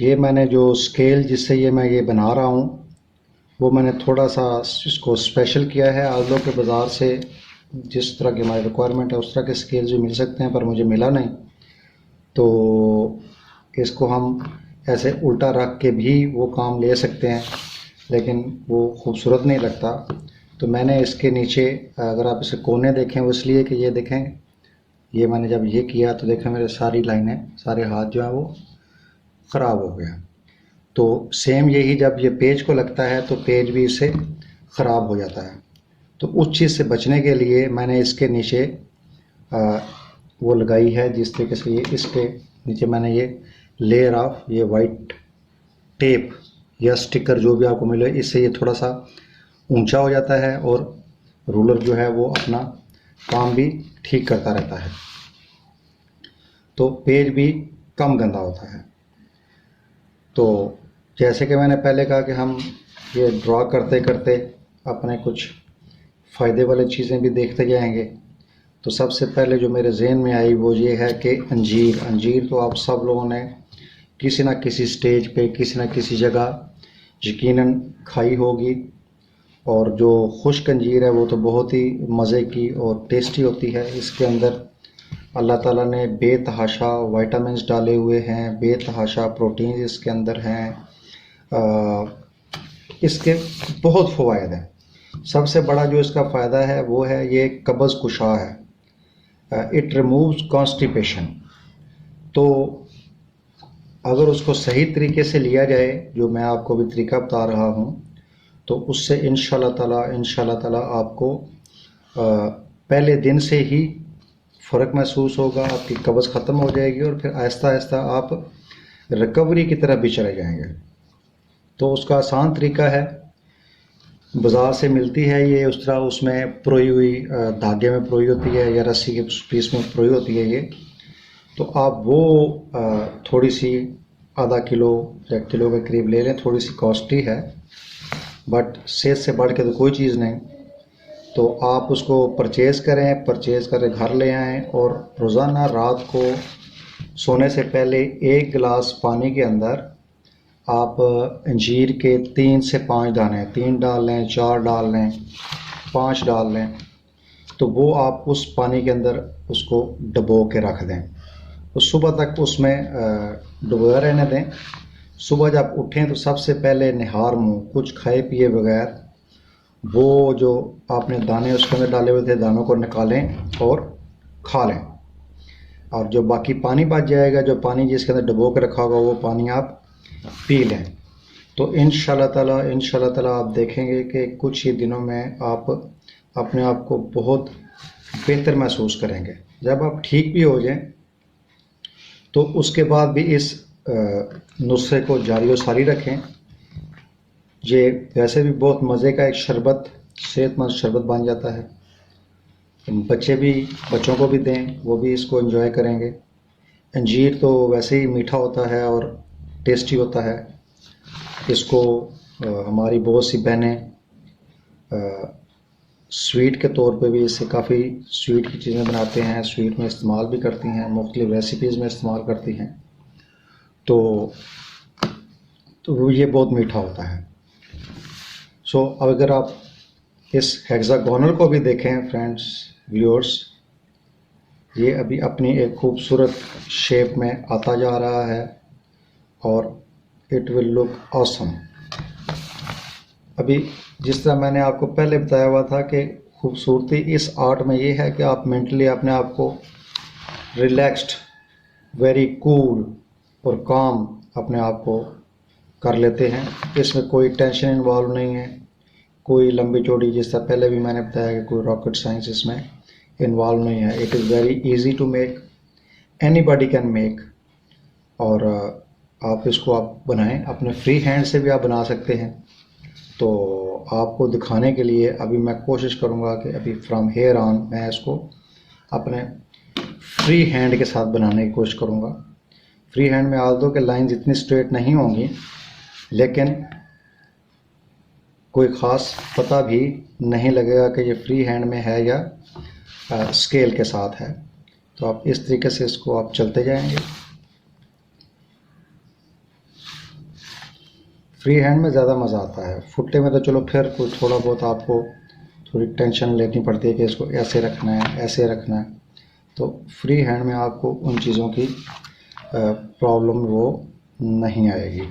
ये मैंने जो स्केल जिससे मैं ये बना रहा हूँ वो मैंने थोड़ा सा इसको स्पेशल किया है। आलू के बाज़ार से जिस तरह की हमारी रिक्वायरमेंट है उस तरह के स्केल्स भी मिल सकते हैं, पर मुझे मिला नहीं, तो इसको हम ऐसे उल्टा रख के भी वो काम ले सकते हैं, लेकिन वो खूबसूरत नहीं लगता। तो मैंने इसके नीचे, अगर आप इसे कोने देखें, वो इसलिए कि ये देखें, ये मैंने जब ये किया तो देखें मेरे सारी लाइनें, सारे हाथ जो है वो ख़राब हो गया। तो सेम यही जब ये पेज को लगता है तो पेज भी इससे ख़राब हो जाता है। तो उस चीज़ से बचने के लिए मैंने इसके नीचे वो लगाई है, जिस तरीके से ये इसके नीचे मैंने ये लेयर ऑफ ये वाइट टेप या स्टिकर जो भी आपको मिले, इससे ये थोड़ा सा ऊंचा हो जाता है और रूलर जो है वो अपना काम भी ठीक करता रहता है, तो पेज भी कम गंदा होता है। तो जैसे कि मैंने पहले कहा कि हम ये ड्रॉ करते करते अपने कुछ फ़ायदे वाली चीज़ें भी देखते जाएंगे। तो सबसे पहले जो मेरे जहन में आई वो ये है कि अंजीर तो आप सब लोगों ने किसी न किसी स्टेज पे किसी न किसी जगह यकीनन खाई होगी, और जो खुश्क अंजीर है वो तो बहुत ही मज़े की और टेस्टी होती है। इसके अंदर अल्लाह ताला ने बेतहाशा विटामिन्स डाले हुए हैं, बेतहाशा प्रोटीन इसके अंदर हैं, इसके बहुत फ़वायद हैं। सबसे बड़ा जो इसका फ़ायदा है वो है ये कब्ज़ कुशा है, इट रिमूव्स कॉन्स्टिपेशन। तो अगर उसको सही तरीके से लिया जाए, जो मैं आपको भी तरीका बता रहा हूँ, तो उससे इंशाल्लाह ताला आपको पहले दिन से ही फ़र्क महसूस होगा, आपकी कब्ज़ ख़त्म हो जाएगी और फिर आहिस्ता आहिस्ता आप रिकवरी की तरफ भी चले जाएंगे। तो उसका आसान तरीका है, बाज़ार से मिलती है ये उस तरह, उसमें प्रोई हुई धागे में प्रोई होती है या रस्सी के पीस में प्रोई होती है ये। तो आप वो थोड़ी सी आधा किलो या किलो के करीब ले लें। थोड़ी सी कॉस्टली है बट सेहत से बढ़ के तो कोई चीज़ नहीं। तो आप उसको परचेज़ करें, परचेज़ करके घर ले आएँ और रोज़ाना रात को सोने से पहले 1 गिलास पानी के अंदर आप अंजीर के 3 से 5 दाने, 3 डाल लें, 4 डाल लें, 5 डाल लें, तो वो आप उस पानी के अंदर उसको डुबो के रख दें। तो सुबह तक उसमें डुबोया रहने दें। सुबह जब उठें तो सबसे पहले निहार मुँह, कुछ खाए पिए बगैर, वो जो आपने दाने उसके अंदर डाले हुए थे, दानों को निकालें और खा लें। और जो बाकी पानी बच जाएगा, जो पानी जिसके अंदर डुबो के रखा होगा, वो पानी आप पी लें। तो इंशाल्लाह ताला आप देखेंगे कि कुछ ही दिनों में आप अपने आप को बहुत बेहतर महसूस करेंगे। जब आप ठीक भी हो जाएं तो उसके बाद भी इस नुस्खे को जारी व सारी रखें। ये वैसे भी बहुत मज़े का एक शरबत, सेहतमंद शरबत बन जाता है। बच्चों को भी दें, वो भी इसको एंजॉय करेंगे। अंजीर तो वैसे ही मीठा होता है और टेस्टी होता है। इसको हमारी बहुत सी बहनें स्वीट के तौर पे भी इससे काफ़ी स्वीट की चीज़ें बनाते हैं, स्वीट में इस्तेमाल भी करती हैं, मुख्तलिफ रेसिपीज़ में इस्तेमाल करती हैं। तो ये बहुत मीठा होता है। सो अब अगर आप इस हेक्सागोनल को भी देखें फ्रेंड्स, व्यूअर्स, ये अभी अपनी एक खूबसूरत शेप में आता जा रहा है और इट विल लुक ऑसम। अभी जिस तरह मैंने आपको पहले बताया हुआ था कि खूबसूरती इस आर्ट में ये है कि आप मेंटली अपने आप को रिलैक्स्ड, वेरी कूल और काम अपने आप को कर लेते हैं। इसमें कोई टेंशन इन्वॉल्व नहीं है, कोई लंबी चौड़ी, जिस तरह पहले भी मैंने बताया कि कोई रॉकेट साइंस इसमें इन्वॉल्व नहीं है। It is very easy to make, anybody can make. और आप इसको आप बनाएं, अपने फ्री हैंड से भी आप बना सकते हैं। तो आपको दिखाने के लिए अभी मैं कोशिश करूंगा कि अभी फ्रॉम हेयर ऑन मैं इसको अपने फ्री हैंड के साथ बनाने की कोशिश करूंगा। फ्री हैंड में आल दो कि लाइंस इतनी स्ट्रेट नहीं होंगी, लेकिन कोई ख़ास पता भी नहीं लगेगा कि ये फ्री हैंड में है या स्केल के साथ है। तो आप इस तरीके से इसको आप चलते जाएंगे। फ्री हैंड में ज़्यादा मज़ा आता है, फुट्टे में तो चलो फिर कोई थोड़ा बहुत आपको थोड़ी टेंशन लेनी पड़ती है कि इसको ऐसे रखना है, ऐसे रखना है। तो फ्री हैंड में आपको उन चीज़ों की प्रॉब्लम वो नहीं आएगी।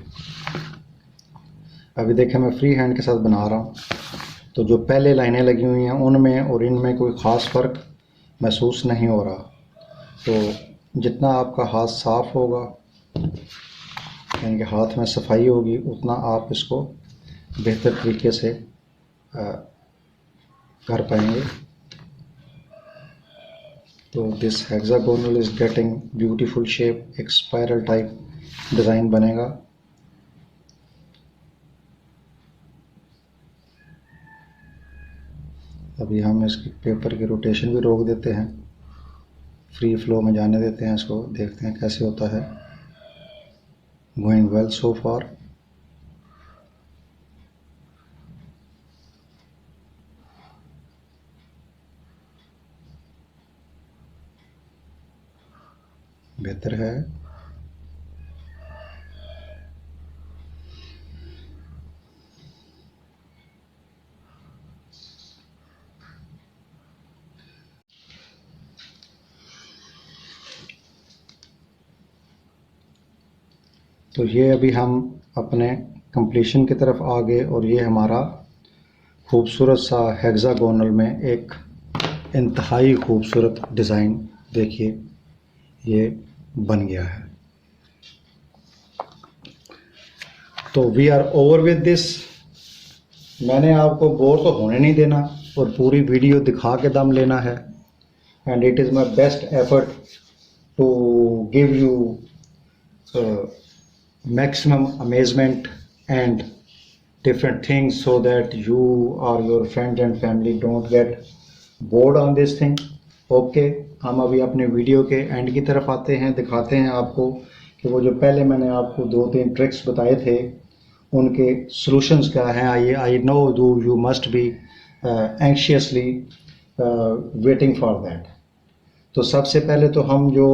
अभी देखें मैं फ्री हैंड के साथ बना रहा हूँ, तो जो पहले लाइनें लगी हुई हैं उनमें और इनमें कोई ख़ास फ़र्क महसूस नहीं हो रहा। तो जितना आपका हाथ साफ़ होगा, यानी कि हाथ में सफाई होगी, उतना आप इसको बेहतर तरीके से कर पाएंगे। तो this hexagonal is getting beautiful shape, एक स्पाइरल टाइप डिज़ाइन बनेगा। अभी हम इसके पेपर की रोटेशन भी रोक देते हैं, फ्री फ्लो में जाने देते हैं इसको, देखते हैं कैसे होता है। गोइंग वेल सो फार। बेहतर है। तो ये अभी हम अपने कंप्लीशन की तरफ आ गए और ये हमारा खूबसूरत सा हेक्सागोनल में एक इंतहाई खूबसूरत डिज़ाइन देखिए ये बन गया है। तो we are over with this. मैंने आपको बोर तो होने नहीं देना और पूरी वीडियो दिखा के दम लेना है, and it is my best effort to give you maximum amazement and different things so that you or your friends and family don't get bored on this thing. Okay, हम अभी अपने वीडियो के and की तरफ आते हैं, दिखाते हैं आपको कि वो जो पहले मैंने आपको 2-3 ट्रिक्स बताए थे उनके सॉल्यूशंस क्या हैं. I know you must be anxiously waiting for that. तो सबसे पहले तो हम जो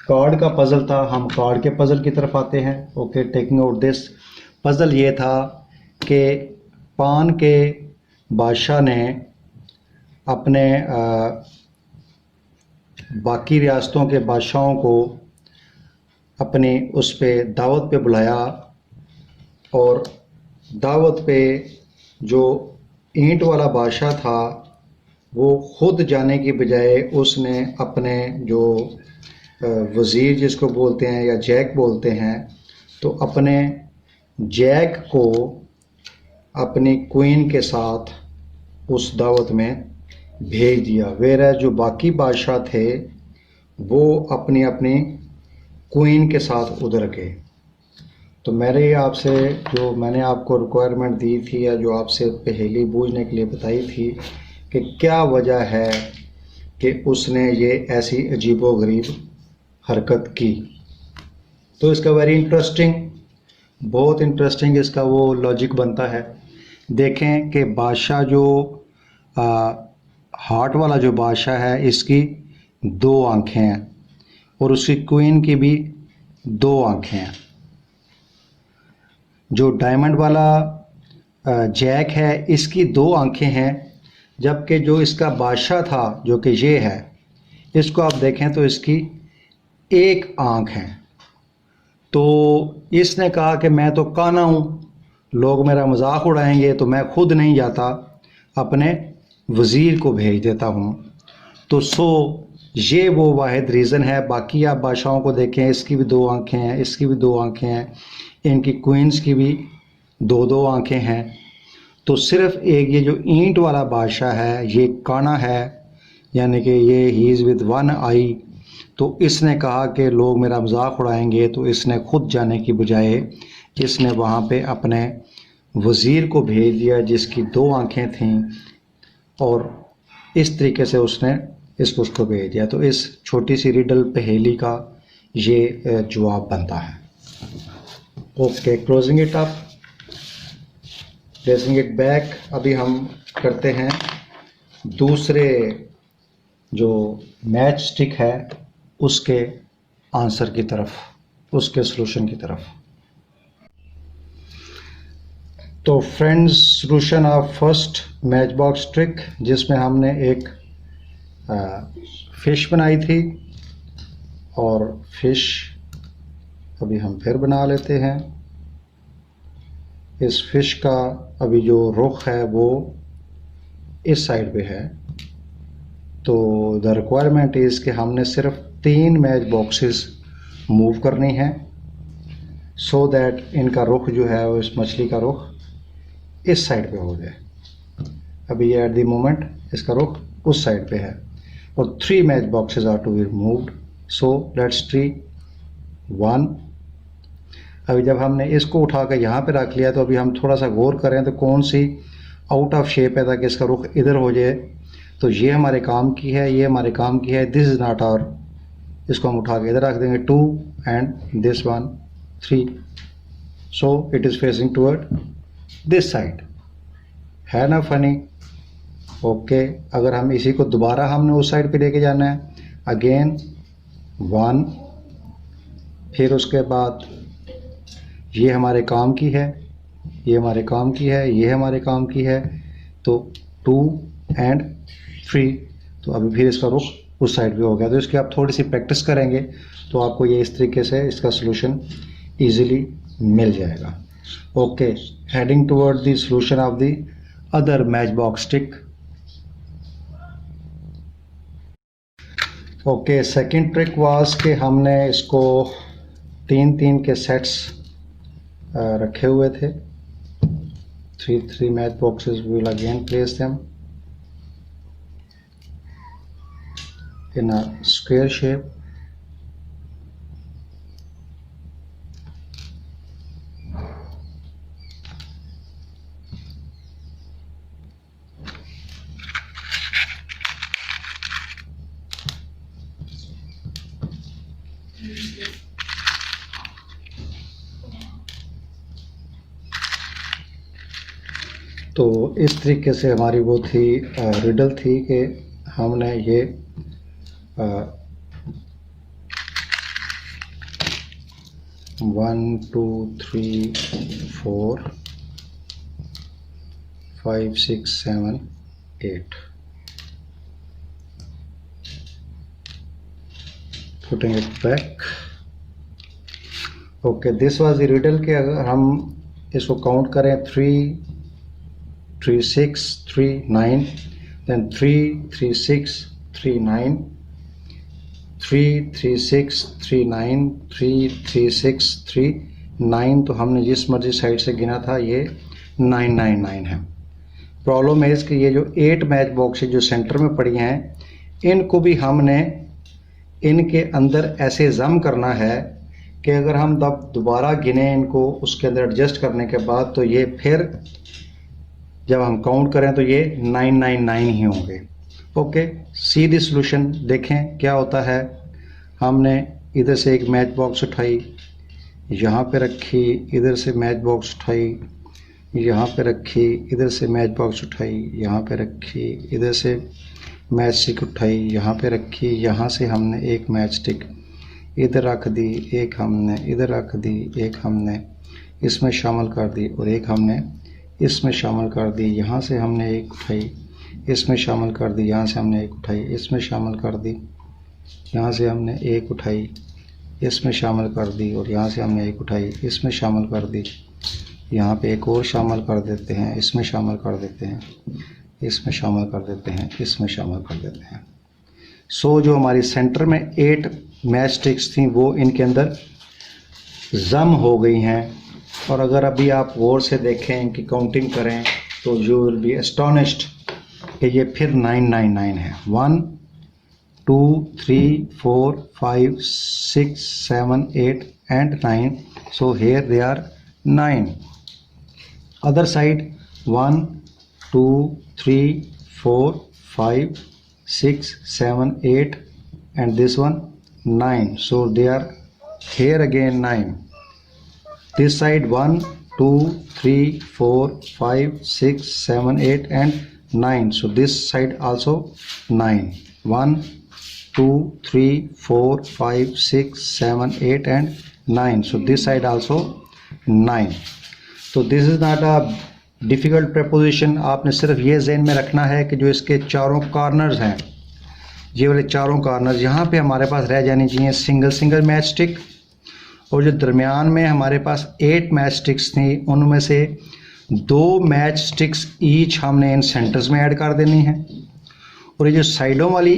कार्ड का पज़ल था, हम कार्ड के पज़ल की तरफ आते हैं. Okay, taking out this puzzle ये था कि पान के बादशाह ने अपने बाकी रियासतों के बादशाहों को अपनी उस पे दावत पे बुलाया, और दावत पे जो ईंट वाला बादशाह था वो ख़ुद जाने की बजाय उसने अपने जो वज़ीर जिसको बोलते हैं या जैक बोलते हैं, तो अपने जैक को अपनी क्वीन के साथ उस दावत में भेज दिया. वेरा जो बाकी बादशाह थे वो अपनी अपनी क्वीन के साथ उधर गए. तो मेरे आपसे जो मैंने आपको रिक्वायरमेंट दी थी या जो आपसे पहेली बूझने के लिए बताई थी कि क्या वजह है कि उसने ये ऐसी अजीबोगरीब हरकत की, तो इसका वेरी इंटरेस्टिंग, बहुत इंटरेस्टिंग इसका वो लॉजिक बनता है. देखें कि बादशाह जो हार्ट वाला जो बादशाह है इसकी 2 आँखें हैं और उसकी क्वीन की भी 2 आँखें हैं. जो डायमंड वाला जैक है इसकी 2 आँखें हैं, जबकि जो इसका बादशाह था जो कि ये है, इसको आप देखें तो इसकी 1 आँख है. तो इसने कहा कि मैं तो काना हूँ, लोग मेरा मजाक उड़ाएंगे, तो मैं खुद नहीं जाता, अपने वज़ीर को भेज देता हूँ. तो ये वो वाहिद रीज़न है. बाकी आप बादशाहों को देखें, इसकी भी 2 आँखें हैं, इसकी भी 2 आँखें हैं, इनकी क्वींस की भी 2-2 आँखें हैं. तो सिर्फ़ एक ये जो ईंट वाला बादशाह है ये काना है, यानी कि ये ही इज़ विद 1 आई. तो इसने कहा कि लोग मेरा मजाक उड़ाएंगे, तो इसने खुद जाने की बजाय इसने वहाँ पे अपने वज़ीर को भेज दिया जिसकी 2 आँखें थीं, और इस तरीके से उसने उसको भेज दिया. तो इस छोटी सी रिडल पहेली का ये जवाब बनता है. Okay, closing it up, placing it back. अभी हम करते हैं दूसरे जो मैच स्टिक है उसके आंसर की तरफ, उसके सॉल्यूशन की तरफ. तो friends, solution of first match box trick, जिसमें हमने एक फ़िश बनाई थी, और फ़िश अभी हम फिर बना लेते हैं. इस फ़िश का अभी जो रुख है वो इस साइड पे है. तो द रिक्वायरमेंट इज़ कि हमने सिर्फ 3 मैच बॉक्सेस मूव करनी हैं, सो दैट इनका रुख जो है वो, इस मछली का रुख इस साइड पे हो जाए. अभी ये एट द मोमेंट इसका रुख उस साइड पे है, और 3 match boxes are to be moved. So let's try 1. अभी जब हमने इसको उठा कर यहाँ पे रख लिया, तो अभी हम थोड़ा सा गौर करें तो कौन सी आउट ऑफ शेप है ताकि इसका रुख इधर हो जाए. तो ये हमारे काम की है, ये हमारे काम की है. दिस इज़ नॉट आवर, इसको हम उठा के इधर रख देंगे 2, and this 1 3. So it is facing toward this side. है ना फनी? ओके, अगर हम इसी को दोबारा हमने उस साइड पे लेके जाना है, अगेन 1, फिर उसके बाद ये हमारे काम की है, ये हमारे काम की है, ये हमारे काम की है. तो 2 एंड 3. तो अभी फिर इसका रुख उस साइड पे हो गया. तो इसकी आप थोड़ी सी प्रैक्टिस करेंगे तो आपको ये इस तरीके से इसका सॉल्यूशन इजीली मिल जाएगा. Okay, heading toward the solution of the other match box trick. Okay, second trick was कि हमने इसको 3-3 के सेट्स रखे हुए थे. three match boxes. We will again place them in a square shape. तो इस तरीके से हमारी वो थी रिडल थी कि हमने ये 1 2 3 4 5 6 7 8 putting it back. Okay, this was the riddle के अगर हम इसको काउंट करें 3 3 6 3 9, then 3 3 6 3 9, 3 3 6 3 9, 3 3 6 3 9. तो हमने जिस मर्जी साइड से गिना था ये 999 है. प्रॉब्लम है इसकी ये जो 8 मैच बॉक्सेज जो सेंटर में पड़ी हैं इनको भी हमने इनके अंदर ऐसे जम करना है कि अगर हम दोबारा गिने इनको उसके अंदर एडजस्ट करने के बाद तो ये फिर जब हम काउंट करें तो ये 999 ही होंगे. Okay, see the solution. देखें क्या होता है. हमने इधर से एक मैच बॉक्स उठाई, यहाँ पे रखी, इधर से मैच बॉक्स उठाई, यहाँ पे रखी, इधर से मैच बॉक्स उठाई, यहाँ पे रखी, इधर से मैच स्टिक उठाई, यहाँ पे रखी, यहाँ से हमने एक मैच स्टिक इधर रख दी, एक हमने इधर रख दी, एक हमने इसमें शामिल कर दी और एक हमने इसमें शामिल कर दी. यहाँ से हमने एक उठाई, इसमें शामिल कर दी, यहाँ से हमने एक उठाई, इसमें शामिल कर दी, यहाँ से हमने एक उठाई, इसमें शामिल कर दी और यहाँ से हमने एक उठाई, इसमें शामिल कर दी. यहाँ पे एक और शामिल कर देते हैं, इसमें शामिल कर देते हैं, इसमें शामिल कर देते हैं, इसमें शामिल कर देते हैं. सो जो हमारी सेंटर में 8 मैच स्टिक्स थी वो इनके अंदर जम हो गई हैं. और अगर अभी आप गौर से देखें इनकी काउंटिंग करें तो यू विल बी एस्टोनिश्ड कि ये फिर 999 है. 1 2 3 4 5 6 7 8 and 9. So here they are 9. Other side 1 2 3 4 5 6 7 8 and this one 9. So they are here again 9. This side 1 2 3 4 5 6 7 8 and 9. So this side also 9. 1 2 3 4 5 6 7 8 and 9. So this side also 9. तो this is not a difficult preposition. आपने सिर्फ ये ज़हन में रखना है कि जो इसके चारों कॉर्नर्स हैं, ये वाले चारों कॉर्नर्स यहाँ पे हमारे पास रह जानी चाहिए सिंगल सिंगल मैच स्टिक. और जो दरमियान में हमारे पास 8 मैच स्टिक्स थी उनमें से 2 मैच स्टिक्स ईच हमने इन सेंटर्स में ऐड कर देनी है. और ये जो साइडों वाली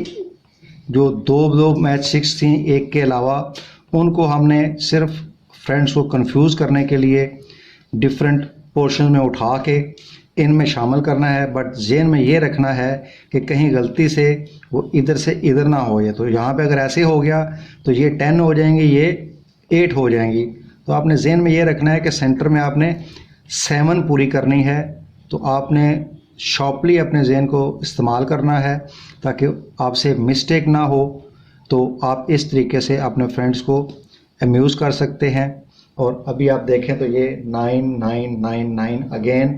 जो दो मैच स्टिक्स थी एक के अलावा उनको हमने सिर्फ फ्रेंड्स को कंफ्यूज करने के लिए डिफरेंट पोर्शन में उठा के इनमें शामिल करना है. बट ज़हन में ये रखना है कि कहीं गलती से वो इधर से इधर ना हो जाए. तो यहाँ पे अगर ऐसे हो गया तो ये 10 हो जाएंगे, ये 8 हो जाएंगी. तो आपने ज़हन में ये रखना है कि सेंटर में आपने 7 पूरी करनी है. तो आपने शॉर्पली अपने ज़हन को इस्तेमाल करना है ताकि आपसे मिस्टेक ना हो. तो आप इस तरीके से अपने फ्रेंड्स को अम्यूज़ कर सकते हैं. और अभी आप देखें तो ये 9 9 9 9 अगेन,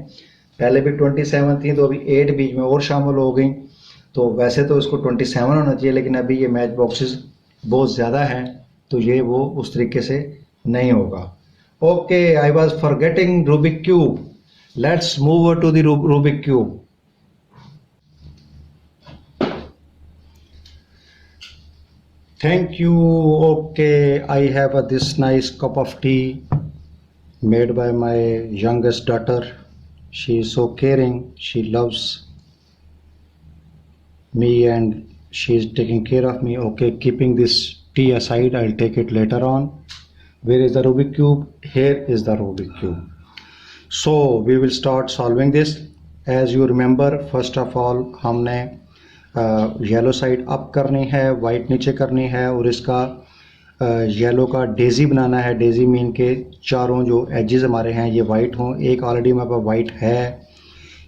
पहले भी 27 थी तो अभी 8 बीच में और शामिल हो गई. तो वैसे तो इसको 27 होना चाहिए लेकिन अभी ये मैच बॉक्सेस बहुत ज़्यादा हैं तो ये वो उस तरीके से नहीं होगा. Okay, I was forgetting Rubik cube. Let's move over to the Rubik cube. Thank you. Okay, I have this nice cup of tea made by my youngest daughter. She is so caring. She loves me and she is taking care of me. Okay, keeping this tea aside, I'll take it later on. Where is the Rubik cube? Here is the Rubik cube. So we will start solving this. As you remember, first of all हमने yellow side up करनी है, white नीचे करनी है, और इसका yellow का Daisy बनाना है। डेजी मीन के चारों जो एजेस हमारे हैं ये वाइट हों। एक ऑलरेडी हमारे पास वाइट है।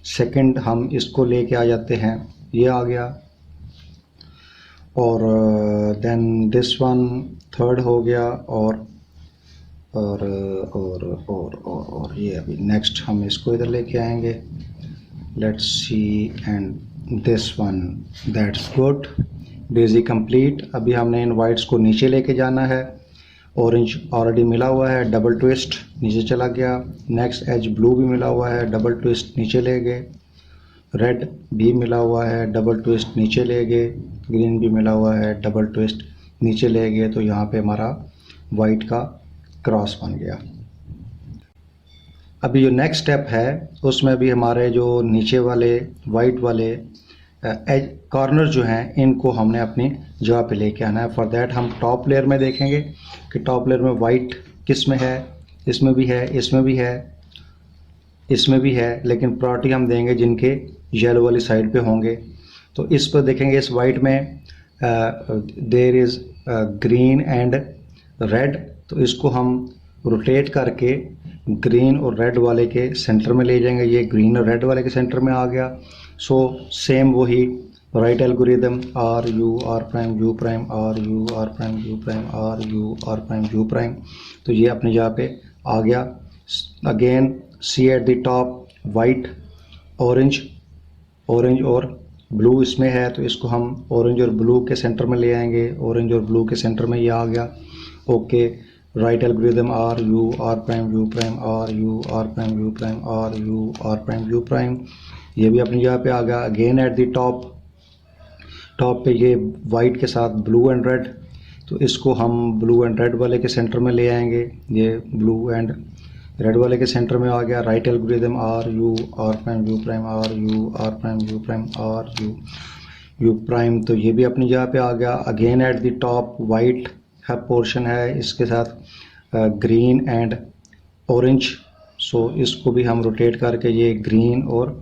सेकंड हम इसको लेके आ जाते हैं, ये आ गया, और देन दिस वन थर्ड हो गया, और ये अभी नेक्स्ट हम इसको इधर लेके आएंगे। Let's see, and this one, that's good, Daisy complete. अभी हमने इन वाइट्स को नीचे लेके जाना है। ऑरेंज ऑलरेडी मिला हुआ है, डबल ट्विस्ट नीचे चला गया। नेक्स्ट एज ब्लू भी मिला हुआ है, डबल ट्विस्ट नीचे ले गए। रेड भी मिला हुआ है, डबल ट्विस्ट नीचे ले गए। ग्रीन भी मिला हुआ है, डबल ट्विस्ट नीचे ले गए। तो यहाँ पे हमारा वाइट का क्रॉस बन गया। अभी जो नेक्स्ट स्टेप है उसमें भी हमारे जो नीचे वाले वाइट वाले एज कॉर्नर जो हैं इनको हमने अपनी जगह पे लेके आना है। फॉर दैट हम टॉप लेयर में देखेंगे कि टॉप लेयर में वाइट किस में है। इसमें भी है, इसमें भी है, इसमें भी है, लेकिन प्रायोरिटी हम देंगे जिनके येलो वाली साइड पे होंगे। तो इस पर देखेंगे, इस वाइट में there is green and red. तो इसको हम रोटेट करके ग्रीन और रेड वाले के सेंटर में ले जाएंगे। ये ग्रीन और रेड वाले के सेंटर में आ गया। सो सेम वही right algorithm, R U R prime U prime, R U R prime U prime, R U R prime U prime. तो ये अपनी जगह पे आ गया। Again see at the top white, orange, orange और ब्लू इसमें है, तो इसको हम ऑरेंज और ब्लू के सेंटर में ले आएंगे। ऑरेंज और ब्लू के सेंटर में ये आ गया। Okay, right algorithm, R U R prime U prime, R U R prime U prime, R U R prime U prime. ये भी अपनी जगह पे आ गया। Again at the top, top पे ये वाइट के साथ ब्लू एंड रेड, तो इसको हम ब्लू एंड रेड वाले के सेंटर में ले आएंगे। ये ब्लू एंड रेड वाले के सेंटर में आ गया। Right algorithm, R U R prime U prime, R U R prime U prime, R U U prime. तो ये भी अपनी जगह पे आ गया। Again at the top white है पोर्शन है, इसके साथ ग्रीन एंड ऑरेंज। सो इसको भी हम रोटेट करके ये ग्रीन और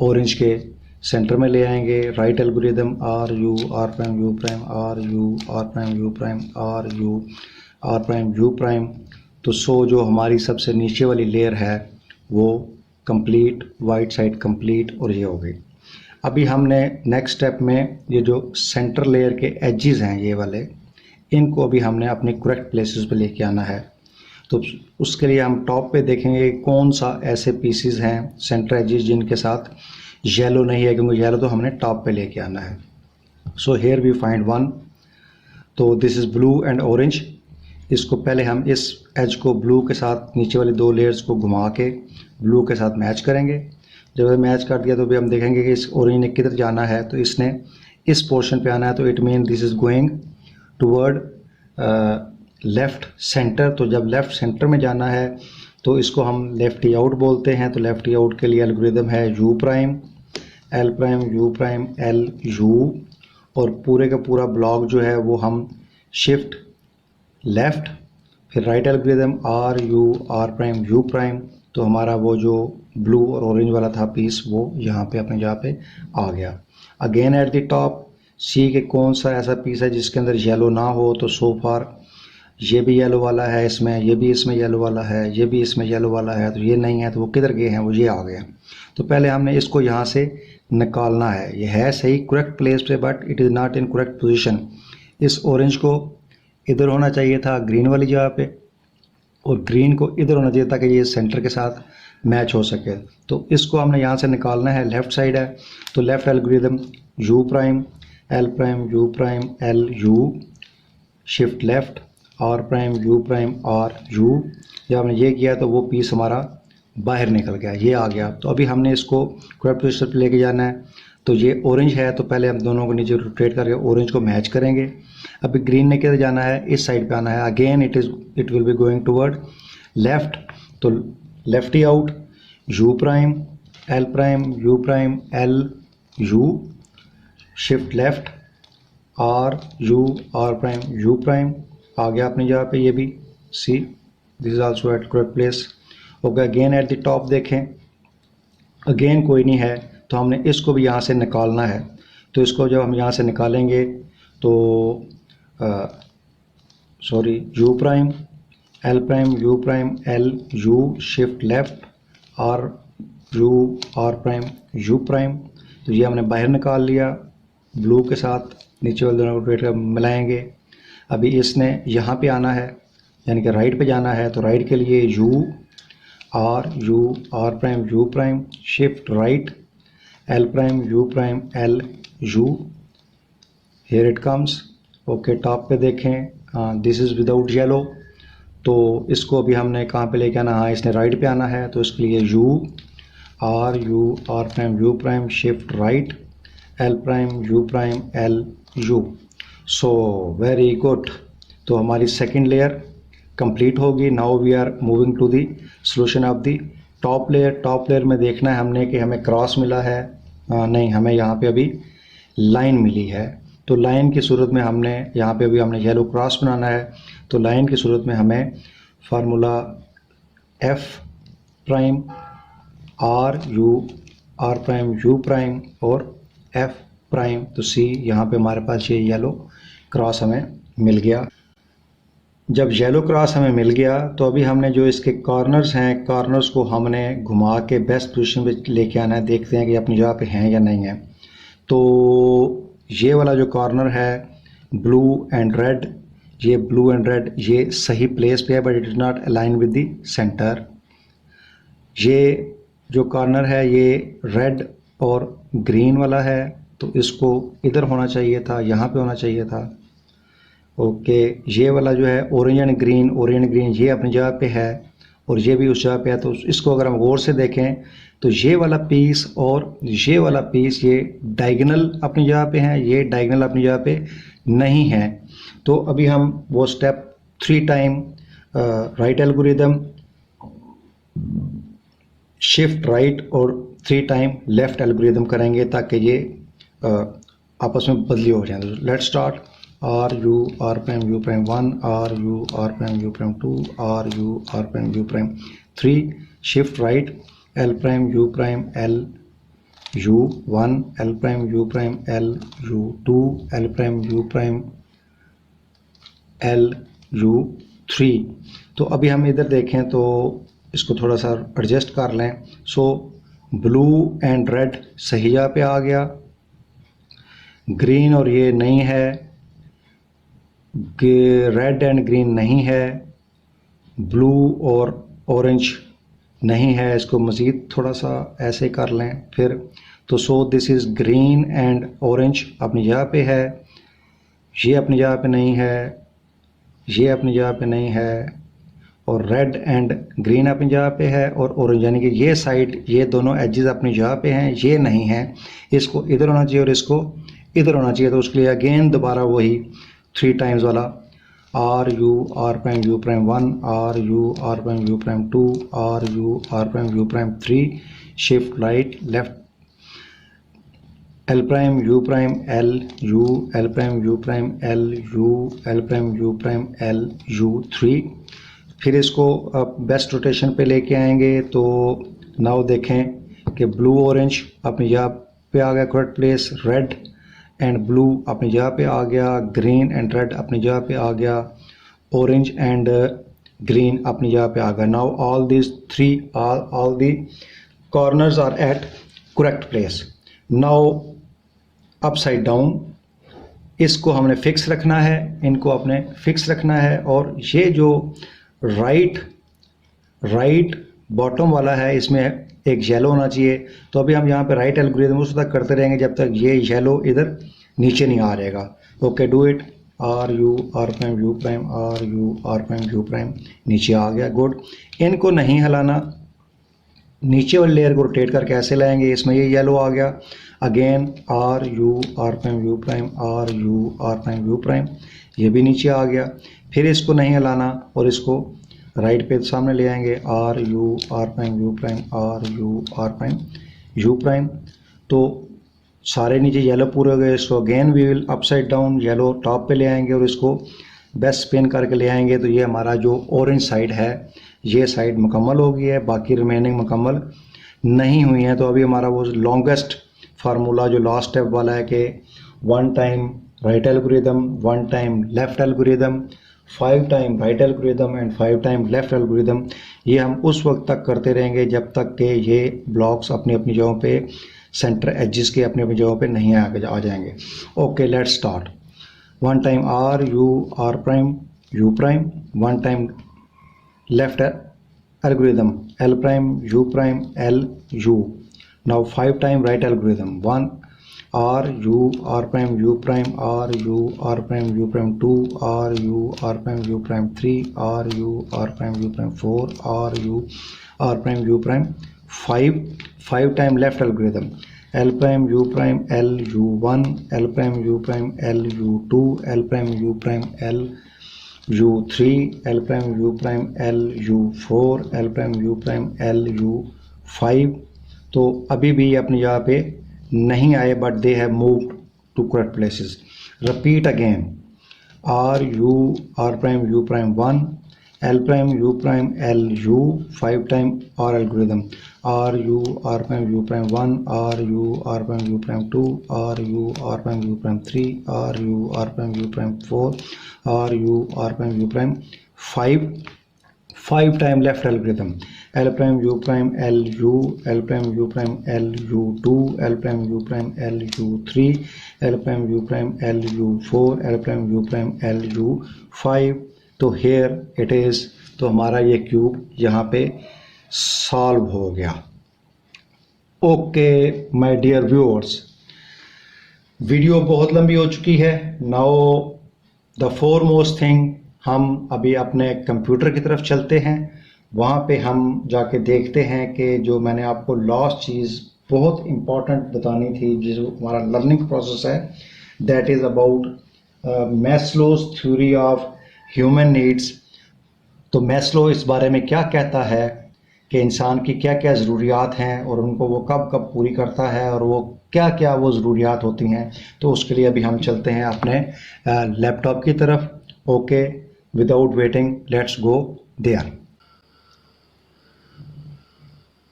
ऑरेंज के सेंटर में ले आएंगे। Right algorithm, R U R prime U prime, R U R prime U prime, R U R prime U prime. तो सो जो हमारी सबसे नीचे वाली लेयर है वो कंप्लीट, वाइट साइड कंप्लीट, और ये हो गई। अभी हमने नेक्स्ट स्टेप में ये जो सेंटर लेयर के एजेस हैं ये वाले, इनको अभी हमने अपने करेक्ट प्लेसेस पे लेके आना है। तो उसके लिए हम टॉप पे देखेंगे कौन सा ऐसे पीसेस हैं सेंटर एजेस जिनके साथ येलो नहीं है, क्योंकि येलो तो हमने टॉप पे लेके आना है। So here we find one. तो this is blue and orange. इसको पहले हम इस एज को ब्लू के साथ नीचे वाली दो लेयर्स को घुमा के ब्लू के साथ मैच करेंगे। जब मैच कर दिया तो भी हम देखेंगे कि इस ऑरेंज ने किधर जाना है, तो इसने इस पोर्शन पे आना है। तो it mean this is going toward left centre. तो जब लेफ़्ट सेंटर में जाना है तो इसको हम लेफ्टी आउट बोलते हैं। तो लेफ्टी आउट के लिए एल्गोरिदम है U prime, L prime, U prime, L U, और पूरे का पूरा ब्लॉक जो है वो हम शिफ्ट लेफ़्ट, फिर right algorithm, R U R prime U prime. तो हमारा वो जो ब्लू और ऑरेंज वाला था पीस वो यहाँ पे अपनी जगह पे आ गया। अगेन एट द टॉप सी के कौन सा ऐसा पीस है जिसके अंदर येलो ना हो। तो सो फार ये भी येलो वाला है इसमें, ये भी इसमें येलो वाला है, ये भी इसमें येलो वाला है। तो ये नहीं है, तो वो किधर गए हैं, वो ये आ गए। तो पहले हमने इसको यहाँ से निकालना है। ये है सही करेक्ट प्लेस पे, but it is not in correct position. इस ऑरेंज को इधर होना चाहिए था ग्रीन वाली जगह पे, और ग्रीन को इधर होना चाहिए ताकि ये सेंटर के साथ मैच हो सके। तो इसको हमने यहाँ से निकालना है, लेफ़्ट साइड है। तो left algorithm U prime, L prime, U prime, L U, shift left, R prime, U prime, R U. जब हमने ये किया तो वो पीस हमारा बाहर निकल गया, ये आ गया। तो अभी हमने इसको करेक्ट पोजीशन पे लेके जाना है। तो ये ऑरेंज है, तो पहले हम दोनों को नीचे रोटेट करके ऑरेंज को मैच करेंगे। अभी ग्रीन ने किधर जाना है, इस साइड पे आना है। Again it will be going toward left. तो lefty out, U prime, L prime, U prime, L U, shift left, R U R prime U prime, आ गया अपनी जगह पे। ये भी see, this is also at correct place. Okay, again at the top देखें, again कोई नहीं है, तो हमने इसको भी यहाँ से निकालना है। तो इसको जब हम यहाँ से निकालेंगे तो sorry U prime L prime U prime L U shift left R U R prime U prime, तो ये हमने बाहर निकाल लिया। ब्लू के साथ नीचे वाले दोनों को मिलाएंगे। अभी इसने यहाँ पे आना है, यानी कि राइट पे जाना है, तो राइट के लिए U R prime U prime shift right L prime U prime L U, here it comes. Okay, top पे देखें, दिस इज़ विदाउट येलो, तो इसको अभी हमने कहाँ पे लेके आना, हाँ इसने राइट पे आना है, तो इसके लिए U R prime U prime shift right L prime U prime L U. So very good, तो हमारी सेकेंड लेयर कंप्लीट होगी। Now we are moving to the solution of the top layer. Top layer में देखना है हमने कि हमें cross मिला है, नहीं हमें यहाँ पे अभी लाइन मिली है। तो लाइन की सूरत में हमने यहाँ पे अभी हमने येलो क्रॉस बनाना है, तो लाइन की सूरत में हमें formula F prime R prime U prime और एफ प्राइम, तो सी यहाँ पे हमारे पास ये येलो क्रॉस हमें मिल गया। जब येलो क्रॉस हमें मिल गया तो अभी हमने जो इसके कॉर्नर्स हैं, कॉर्नर्स को हमने घुमा के बेस्ट पोजीशन पे लेके आना है। देखते हैं कि अपनी जगह पे हैं या नहीं है। तो ये वाला जो कॉर्नर है ब्लू एंड रेड, ये ब्लू एंड रेड ये सही प्लेस पे है, but it is not align with the centre. ये जो कॉर्नर है ये रेड और ग्रीन वाला है, तो इसको इधर होना चाहिए था, यहाँ पे होना चाहिए था। ओके, ये वाला जो है ऑरेंज एंड ग्रीन ये अपनी जगह पे है और ये भी उस जगह पे है। तो इसको अगर हम गौर से देखें तो ये वाला पीस और ये वाला पीस ये डायगोनल अपनी जगह पे हैं, ये डायगोनल अपनी जगह पे नहीं है। तो अभी हम वो step 3 time right algorithm shift right और 3 टाइम लेफ्ट एल्गोरिदम करेंगे ताकि ये आपस में बदली हो जाए। Let's start. R prime U prime 1 R prime U prime 2 R prime U prime 3 shift right L prime U prime L U 1 L prime U prime L U 2 L prime U prime L U 3। तो अभी हम इधर देखें तो इसको थोड़ा सा adjust कर लें। सो ब्लू एंड रेड सही जगह पे आ गया, ग्रीन और ये नहीं है, रेड एंड ग्रीन नहीं है, ब्लू और ऑरेंज नहीं है। इसको मज़ीद थोड़ा सा ऐसे कर लें फिर। तो so this is green and orange अपनी जगह पे है, ये अपनी जगह पे नहीं है, ये अपनी जगह पे नहीं है, और रेड एंड ग्रीन अपनी जगह पे है, और ऑरेंज यानी कि ये साइड ये दोनों एजेस अपनी जगह पे हैं, ये नहीं है। इसको इधर होना चाहिए और इसको इधर होना चाहिए। तो उसके लिए अगेन दोबारा वही 3 टाइम्स वाला R prime U prime 1 R prime U prime 2 R prime U prime 3 shift right left L prime U prime L prime U prime L prime U prime L U 3। फिर इसको अब best rotation पे लेके आएंगे। तो now देखें कि blue orange अपनी जगह पे आ गया correct place, red and blue अपनी जगह पे आ गया, ग्रीन एंड रेड अपनी जगह पे आ गया, ऑरेंज एंड ग्रीन अपनी जगह पे आ गया। Now all this 3 all the corners are at correct place. Now upside down इसको हमने फिक्स रखना है, इनको अपने फिक्स रखना है। और ये जो राइट बॉटम वाला है इसमें एक येलो होना चाहिए। तो अभी हम यहाँ पे राइट एल्गोरिथम उस तक करते रहेंगे जब तक ये येलो इधर नीचे नहीं आ रहेगा। Okay, do it. R prime U prime R prime U prime नीचे आ गया, गुड। इनको नहीं हिलाना, नीचे वाली लेयर को रोटेट करके ऐसे लाएंगे, इसमें ये येलो आ गया। Again R prime U prime R prime U prime, ये भी नीचे आ गया। फिर इसको नहीं हिलाना और इसको राइट पे सामने ले आएंगे R prime U prime R prime U prime. तो सारे नीचे येलो पूरे हो गए। इसको again we will upside down yellow top पे ले आएंगे और इसको बेस्ट स्पिन करके ले आएंगे। तो ये हमारा जो ऑरेंज साइड है ये साइड मुकम्मल हो गई है, बाकी रिमेनिंग मुकम्मल नहीं हुई है। तो अभी हमारा वो लॉन्गेस्ट फार्मूला जो लास्ट स्टेप वाला है कि 1 time right algorithm, 1 time left algorithm, 5 time right algorithm and 5 time left algorithm, ये हम उस वक्त तक करते रहेंगे जब तक कि ये ब्लॉक्स अपनी अपनी जगहों पे सेंटर एजेस के अपनी अपनी जगहों पे नहीं आ जाएंगे। Okay, let's start. 1 time R U R prime U prime, 1 time left algorithm L prime U prime L U. Now 5 time right algorithm 1 R U R prime U prime R U R prime U prime 2 R U R prime U prime 3 R U R prime U prime 4 R U R prime U prime 5 time left algorithm L prime U prime L U 1 L prime U prime L U 2 L prime U prime L U3 L prime U prime L U4 L prime U prime L U5। तो अभी भी अपनी जगह पे नहीं आए, but they have moved to correct places. Repeat again R U R prime U prime 1 L prime U prime L U 5 time R algorithm R U R prime U prime 1 R U R prime U prime 2 R U R prime U prime 3 R U R prime U prime 4 R U R prime U prime 5 time left algorithm L prime U prime L U L prime U prime L U 2 L prime U prime L U 3 L prime U prime L U 4 L prime U prime L U 5। तो here it is. तो हमारा ये cube यहाँ पे solve हो गया। Okay my dear viewers, video बहुत लंबी हो चुकी है। नाउ द फोरमोस्ट थिंग, हम अभी अपने कंप्यूटर की तरफ चलते हैं। वहाँ पे हम जाके देखते हैं कि जो मैंने आपको लास्ट चीज़ बहुत इम्पॉर्टेंट बतानी थी, जो हमारा लर्निंग प्रोसेस है, that is about Maslow's theory of human needs. तो मैस्लो इस बारे में क्या कहता है कि इंसान की क्या क्या ज़रूरियात हैं और उनको वो कब कब पूरी करता है और वो क्या क्या वो ज़रूरियात होती हैं। तो उसके लिए अभी हम चलते हैं अपने लैपटॉप की तरफ। Okay, without waiting let's go there.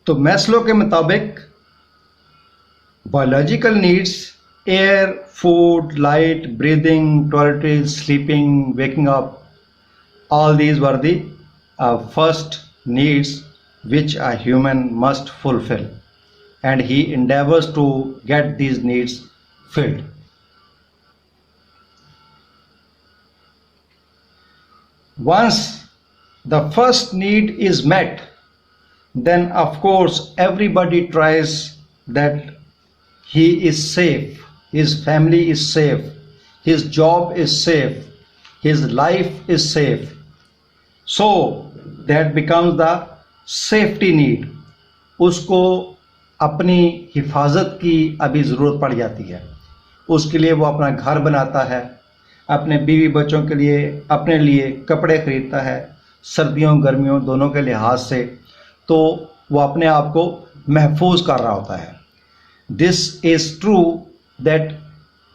तो मैस्लो के मुताबिक biological needs air, food, light, breathing, toiletries, sleeping, waking up, all these were the first needs which a human must fulfill, and he endeavors to get these needs filled. Once the first need is met, then of course everybody tries that he is safe, his family is safe, his job is safe, his life is safe. So that becomes the safety need. उसको अपनी हिफाजत की अभी ज़रूरत पड़ जाती है। उसके लिए वो अपना घर बनाता है, अपने बीवी बच्चों के लिए, अपने लिए कपड़े खरीदता है, सर्दियों गर्मियों दोनों के लिहाज से। तो वो अपने आप को महफूज कर रहा होता है। दिस इज़ ट्रू दैट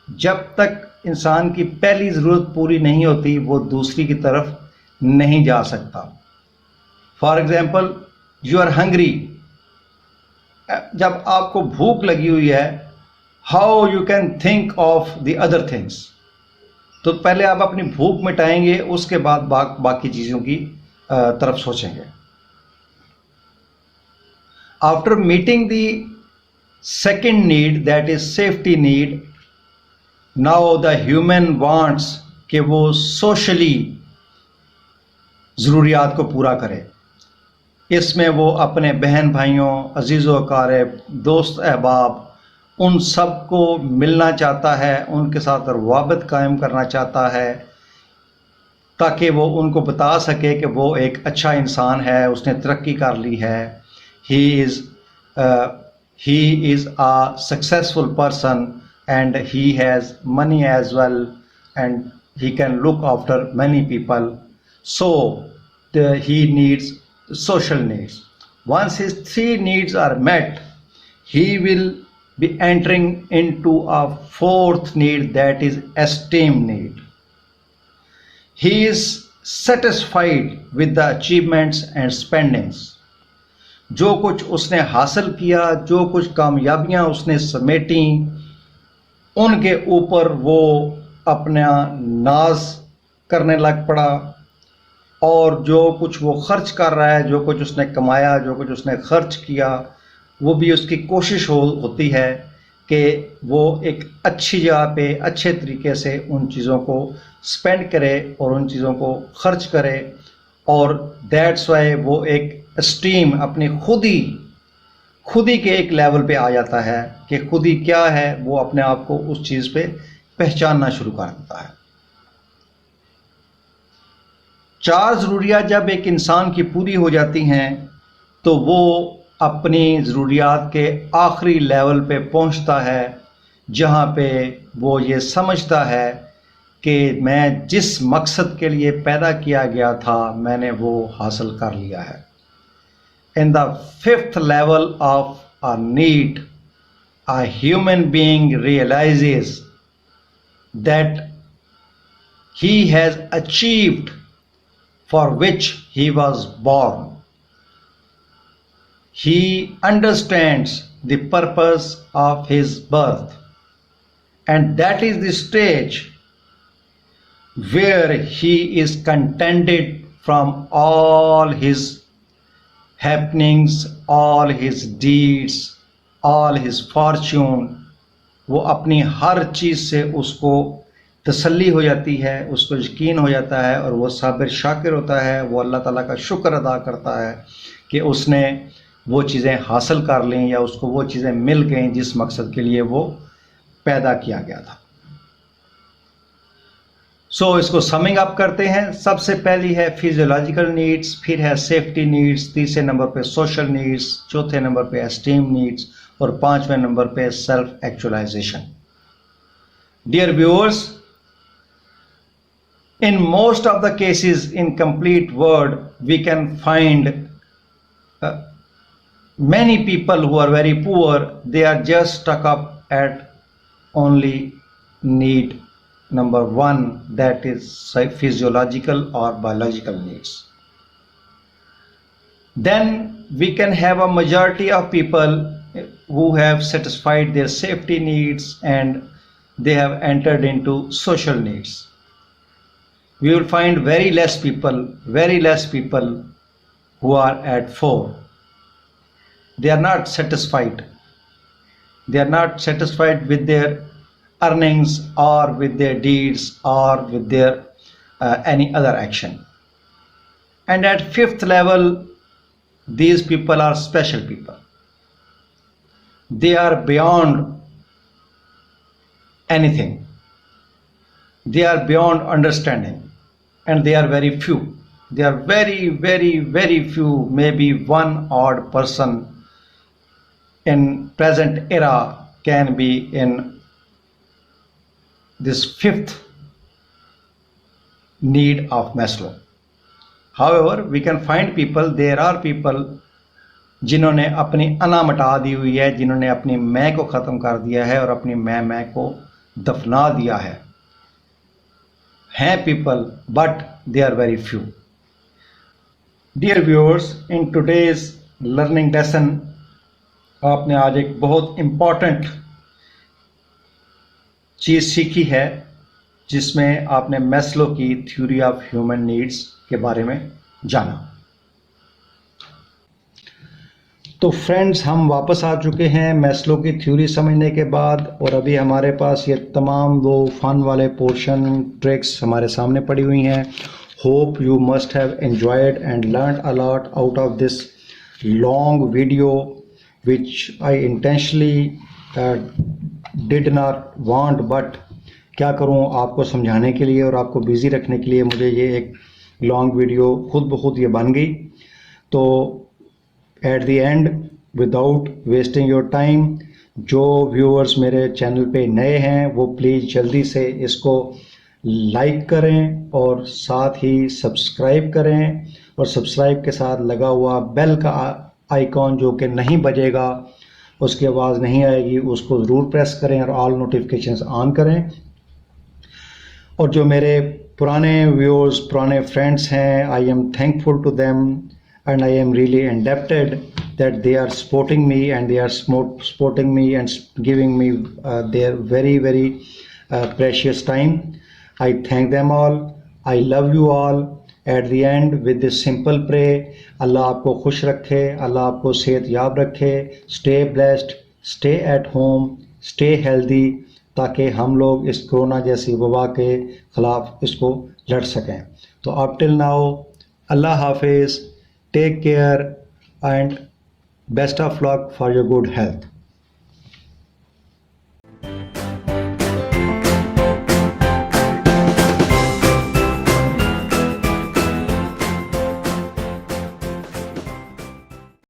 जब तक इंसान की पहली ज़रूरत पूरी नहीं होती वो दूसरी की तरफ नहीं जा सकता। For example, you are hungry, जब आपको भूख लगी हुई है, how you can think of the other things. तो पहले आप अपनी भूख मिटाएंगे, उसके बाद बाकी चीज़ों की तरफ सोचेंगे। After meeting the second need, that is safety need, now the human wants कि वो सोशली ज़रूरियात को पूरा करे। इसमें वो अपने बहन भाइयों, अजीज़ व अकारिब, दोस्त अहबाब, उन सब को मिलना चाहता है, उनके साथ रवाबत कायम करना चाहता है, ताकि वो उनको बता सके कि वो एक अच्छा इंसान है, उसने तरक्की कर ली है, he is a successful person and he has money as well and he can look after many people. So he needs social needs. Once his three needs are met, he will be entering into a fourth need, that is esteem need. He is satisfied with the achievements and spendings. जो कुछ उसने हासिल किया, जो कुछ कामयाबियां उसने समेटी, उनके ऊपर वो अपना नाज करने लग पड़ा, और जो कुछ वो खर्च कर रहा है, जो कुछ उसने कमाया, जो कुछ उसने खर्च किया, वो भी उसकी कोशिश होती है कि वो एक अच्छी जगह पे अच्छे तरीके से उन चीज़ों को स्पेंड करे और उन चीज़ों को खर्च करे, और दैट्स वाई वो एक स्टीम अपनी खुद ही के एक लेवल पे आ जाता है कि खुद ही क्या है, वो अपने आप को उस चीज़ पे पहचानना शुरू कर देता है। चार ज़रूरियात जब एक इंसान की पूरी हो जाती हैं तो वो अपनी ज़रूरियात के आखिरी लेवल पे पहुंचता है, जहां पे वो ये समझता है कि मैं जिस मकसद के लिए पैदा किया गया था मैंने वो हासिल कर लिया है। In the fifth level of a need, a human being realizes that he has achieved for which he was born. He understands the purpose of his birth, and that is the stage where he is contented from all his happenings, all his deeds, all his fortune. वो अपनी हर चीज़ से उसको तसल्ली हो जाती है, उसको यकीन हो जाता है, और वो साबिर शाकिर होता है, वो अल्लाह ताला का शुक्र अदा करता है कि उसने वो चीज़ें हासिल कर लें या उसको वो चीज़ें मिल गईं जिस मकसद के लिए वो पैदा किया गया था। इसको समिंग अप करते हैं। सबसे पहली है फिजियोलॉजिकल नीड्स, फिर है सेफ्टी नीड्स, तीसरे नंबर पे सोशल नीड्स, चौथे नंबर पे एस्टीम नीड्स, और पांचवें नंबर पे self actualisation. Dear viewers, in most of the cases in complete world we can find many people who are very poor, they are just stuck up at only need number one, that is physiological or biological needs. Then we can have a majority of people who have satisfied their safety needs and they have entered into social needs. We will find very less people who are at 4. They are not satisfied. They are not satisfied with their earnings or with their deeds or with their any other action. And at fifth level, these people are special people. They are beyond anything. They are beyond understanding. And they are very few. They are very few, maybe one odd person in present era can be in this fifth need of Maslow. However, we can find people, there are people जिन्होंने अपनी अना मिटा दी हुई है, जिन्होंने अपनी मैं को ख़त्म कर दिया है और अपनी मैं को दफना दिया है। हैं people, but they are very few. Dear viewers, in today's learning lesson आपने आज एक बहुत इम्पॉर्टेंट चीज़ सीखी है, जिसमें आपने मैस्लो की थ्योरी ऑफ ह्यूमन नीड्स के बारे में जाना। तो फ्रेंड्स, हम वापस आ चुके हैं मैस्लो की थ्योरी समझने के बाद, और अभी हमारे पास ये तमाम वो फन वाले पोर्शन ट्रिक्स हमारे सामने पड़ी हुई हैं। Hope you must have enjoyed and learn a lot out of this long video which I intentionally did not want, but क्या करूं, आपको समझाने के लिए और आपको बिज़ी रखने के लिए मुझे ये एक लॉन्ग वीडियो खुद ब खुद ये बन गई। तो at the end, without wasting your time, जो व्यूअर्स मेरे चैनल पे नए हैं वो प्लीज़ जल्दी से इसको लाइक करें और साथ ही सब्सक्राइब करें, और सब्सक्राइब के साथ लगा हुआ बेल का आइकॉन जो कि नहीं बजेगा, उसकी आवाज़ नहीं आएगी, उसको ज़रूर प्रेस करें और ऑल नोटिफिकेशंस ऑन करें। और जो मेरे पुराने व्यूअर्स, पुराने फ्रेंड्स हैं, I am thankful to them and I am really indebted that they are supporting me and they are supporting me and giving me their very precious time. I thank them all. I love you all. At the end with this simple pray, Allah आपको खुश रखे, Allah आपको सेहत याब रखे. Stay blessed, stay at home, stay healthy, ताकि हम लोग इस कोरोना जैसी वबा के ख़िलाफ़ इसको लड़ सकें. तो up till now, अल्लाह हाफिज़. Take care and best of luck for your good health.